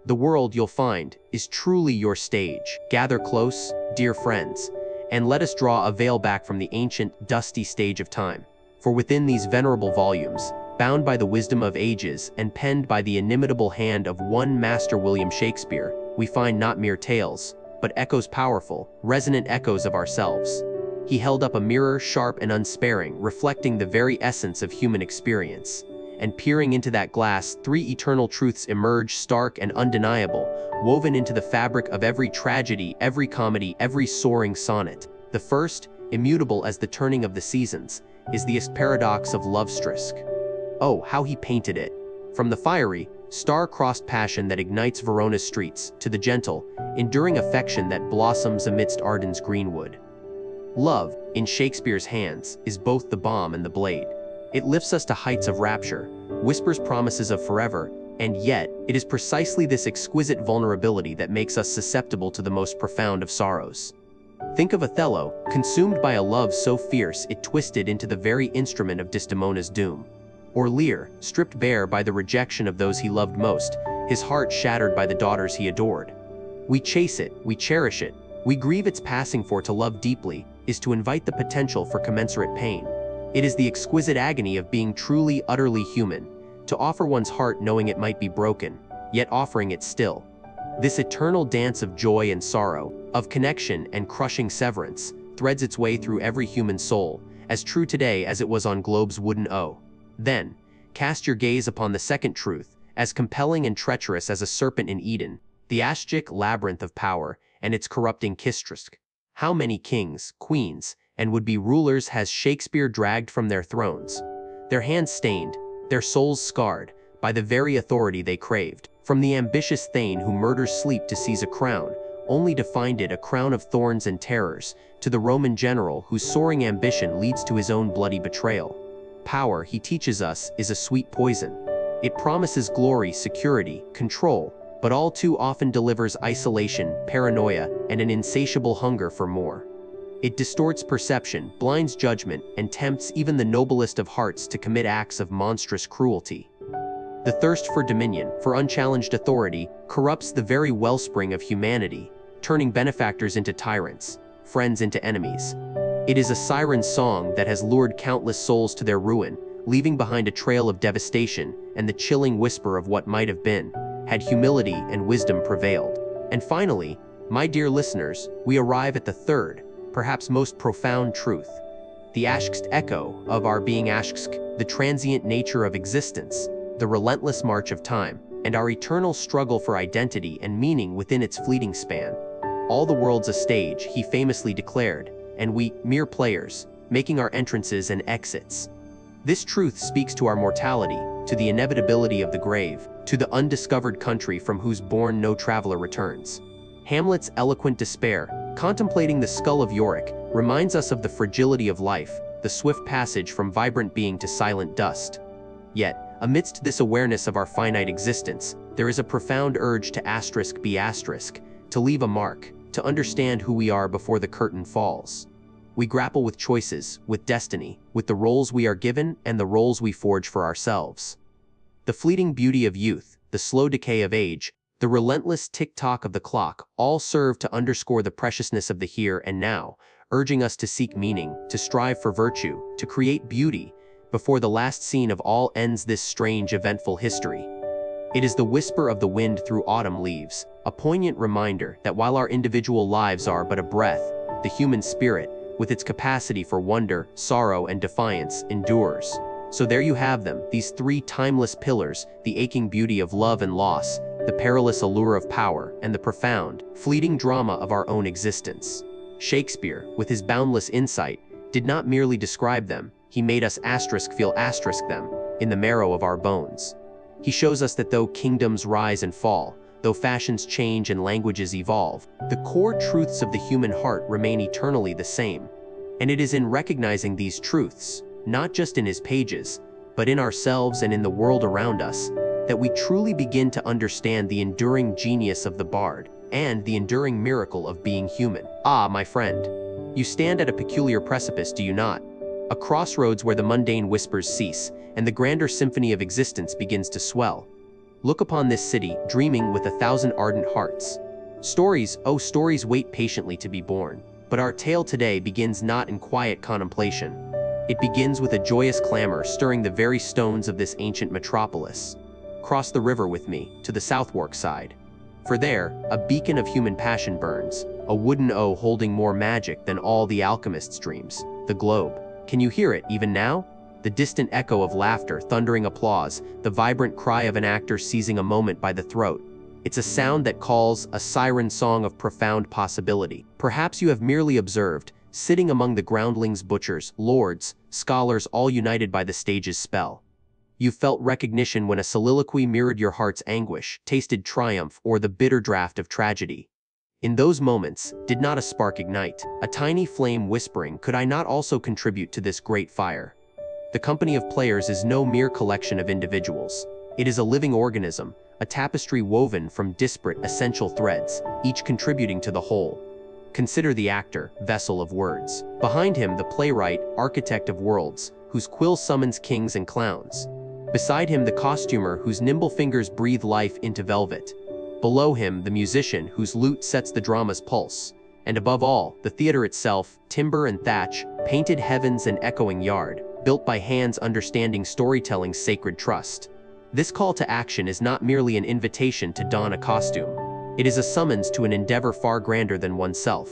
The world, you'll find, is truly your stage. Gather close, dear friends, and let us draw a veil back from the ancient, dusty stage of time. For within these venerable volumes, bound by the wisdom of ages and penned by the inimitable hand of one master, William Shakespeare, we find not mere tales, but echoes, powerful, resonant echoes of ourselves. He held up a mirror, sharp and unsparing, reflecting the very essence of human experience. And peering into that glass, 3 eternal truths emerge, stark and undeniable, woven into the fabric of every tragedy, every comedy, every soaring sonnet. The first, immutable as the turning of the seasons, is the paradox of Lovestrisk. Oh, how he painted it! From the fiery, star-crossed passion that ignites Verona's streets, to the gentle, enduring affection that blossoms amidst Arden's greenwood. Love, in Shakespeare's hands, is both the balm and the blade. It lifts us to heights of rapture, whispers promises of forever, and yet, it is precisely this exquisite vulnerability that makes us susceptible to the most profound of sorrows. Think of Othello, consumed by a love so fierce it twisted into the very instrument of Desdemona's doom. Or Lear, stripped bare by the rejection of those he loved most, his heart shattered by the daughters he adored. We chase it, we cherish it, we grieve its passing, for to love deeply is to invite the potential for commensurate pain. It is the exquisite agony of being truly, utterly human, to offer one's heart knowing it might be broken, yet offering it still. This eternal dance of joy and sorrow, of connection and crushing severance, threads its way through every human soul, as true today as it was on Globe's wooden O. Then, cast your gaze upon the second truth, as compelling and treacherous as a serpent in Eden, the ascetic labyrinth of power and its corrupting kistrisk. How many kings, queens, and would-be rulers has Shakespeare dragged from their thrones, their hands stained, their souls scarred, by the very authority they craved, from the ambitious thane who murders sleep to seize a crown, only to find it a crown of thorns and terrors, to the Roman general whose soaring ambition leads to his own bloody betrayal. Power, he teaches us, is a sweet poison. It promises glory, security, control, but all too often delivers isolation, paranoia, and an insatiable hunger for more. It distorts perception, blinds judgment, and tempts even the noblest of hearts to commit acts of monstrous cruelty. The thirst for dominion, for unchallenged authority, corrupts the very wellspring of humanity, turning benefactors into tyrants, friends into enemies. It is a siren song that has lured countless souls to their ruin, leaving behind a trail of devastation and the chilling whisper of what might have been, had humility and wisdom prevailed. And finally, my dear listeners, we arrive at the third, perhaps most profound truth. The Ashkst echo of our being Ashksk, the transient nature of existence, the relentless march of time, and our eternal struggle for identity and meaning within its fleeting span. All the world's a stage, he famously declared, and we, mere players, making our entrances and exits. This truth speaks to our mortality, to the inevitability of the grave, to the undiscovered country from whose bourne no traveler returns. Hamlet's eloquent despair, contemplating the skull of Yorick, reminds us of the fragility of life, the swift passage from vibrant being to silent dust. Yet, amidst this awareness of our finite existence, there is a profound urge to be asterisk, to leave a mark, to understand who we are before the curtain falls. We grapple with choices, with destiny, with the roles we are given and the roles we forge for ourselves. The fleeting beauty of youth, the slow decay of age, the relentless tick-tock of the clock all serve to underscore the preciousness of the here and now, urging us to seek meaning, to strive for virtue, to create beauty, before the last scene of all ends this strange, eventful history. It is the whisper of the wind through autumn leaves, a poignant reminder that while our individual lives are but a breath, the human spirit, with its capacity for wonder, sorrow, and defiance, endures. So there you have them, these three timeless pillars, the aching beauty of love and loss, the perilous allure of power, and the profound, fleeting drama of our own existence. Shakespeare, with his boundless insight, did not merely describe them, he made us feel them, in the marrow of our bones. He shows us that though kingdoms rise and fall, though fashions change and languages evolve, the core truths of the human heart remain eternally the same. And it is in recognizing these truths, not just in his pages, but in ourselves and in the world around us, that we truly begin to understand the enduring genius of the bard, and the enduring miracle of being human. Ah, my friend, you stand at a peculiar precipice, do you not? A crossroads where the mundane whispers cease, and the grander symphony of existence begins to swell. Look upon this city, dreaming with 1,000 ardent hearts. Stories, oh stories, wait patiently to be born. But our tale today begins not in quiet contemplation. It begins with a joyous clamor stirring the very stones of this ancient metropolis. Cross the river with me, to the Southwark side. For there, a beacon of human passion burns, a wooden O holding more magic than all the alchemist's dreams, the globe. Can you hear it, even now? The distant echo of laughter, thundering applause, the vibrant cry of an actor seizing a moment by the throat. It's a sound that calls, a siren song of profound possibility. Perhaps you have merely observed, sitting among the groundlings, butchers, lords, scholars, all united by the stage's spell. You felt recognition when a soliloquy mirrored your heart's anguish, tasted triumph, or the bitter draught of tragedy. In those moments, did not a spark ignite, a tiny flame whispering, could I not also contribute to this great fire? The company of players is no mere collection of individuals. It is a living organism, a tapestry woven from disparate, essential threads, each contributing to the whole. Consider the actor, vessel of words. Behind him, the playwright, architect of worlds, whose quill summons kings and clowns. Beside him, the costumer, whose nimble fingers breathe life into velvet. Below him, the musician, whose lute sets the drama's pulse. And above all, the theater itself, timber and thatch, painted heavens and echoing yard, built by hands understanding storytelling's sacred trust. This call to action is not merely an invitation to don a costume. It is a summons to an endeavor far grander than oneself.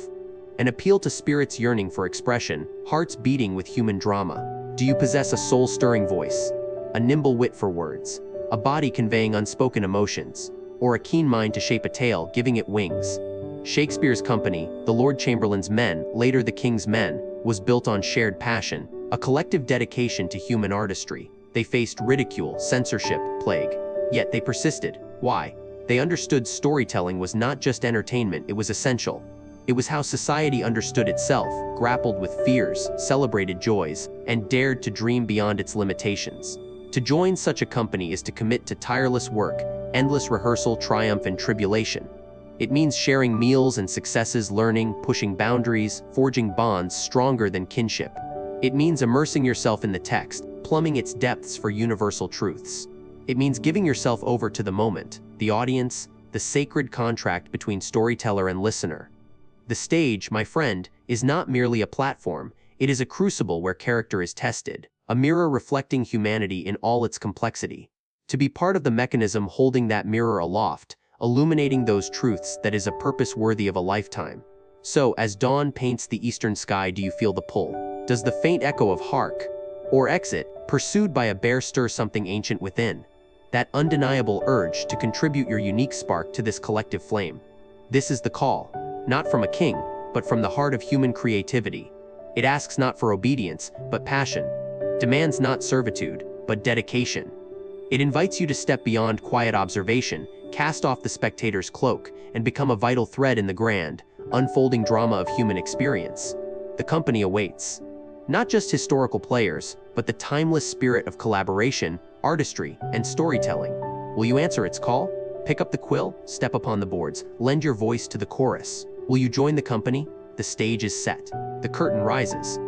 An appeal to spirits yearning for expression, hearts beating with human drama. Do you possess a soul-stirring voice? A nimble wit for words? A body conveying unspoken emotions? Or a keen mind to shape a tale, giving it wings? Shakespeare's company, the Lord Chamberlain's men, later the King's men, was built on shared passion, a collective dedication to human artistry. They faced ridicule, censorship, plague. Yet they persisted. Why? They understood storytelling was not just entertainment, it was essential. It was how society understood itself, grappled with fears, celebrated joys, and dared to dream beyond its limitations. To join such a company is to commit to tireless work, endless rehearsal, triumph, and tribulation. It means sharing meals and successes, learning, pushing boundaries, forging bonds stronger than kinship. It means immersing yourself in the text, plumbing its depths for universal truths. It means giving yourself over to the moment, the audience, the sacred contract between storyteller and listener. The stage, my friend, is not merely a platform, it is a crucible where character is tested, a mirror reflecting humanity in all its complexity. To be part of the mechanism holding that mirror aloft, illuminating those truths, that is a purpose worthy of a lifetime. So, as dawn paints the eastern sky, do you feel the pull? Does the faint echo of hark or exit, pursued by a bear, stir something ancient within? That undeniable urge to contribute your unique spark to this collective flame. This is the call, not from a king, but from the heart of human creativity. It asks not for obedience, but passion. Demands not servitude, but dedication. It invites you to step beyond quiet observation, cast off the spectator's cloak, and become a vital thread in the grand, unfolding drama of human experience. The company awaits. Not just historical players, but the timeless spirit of collaboration, artistry, and storytelling. Will you answer its call? Pick up the quill, step upon the boards, lend your voice to the chorus. Will you join the company? The stage is set. The curtain rises.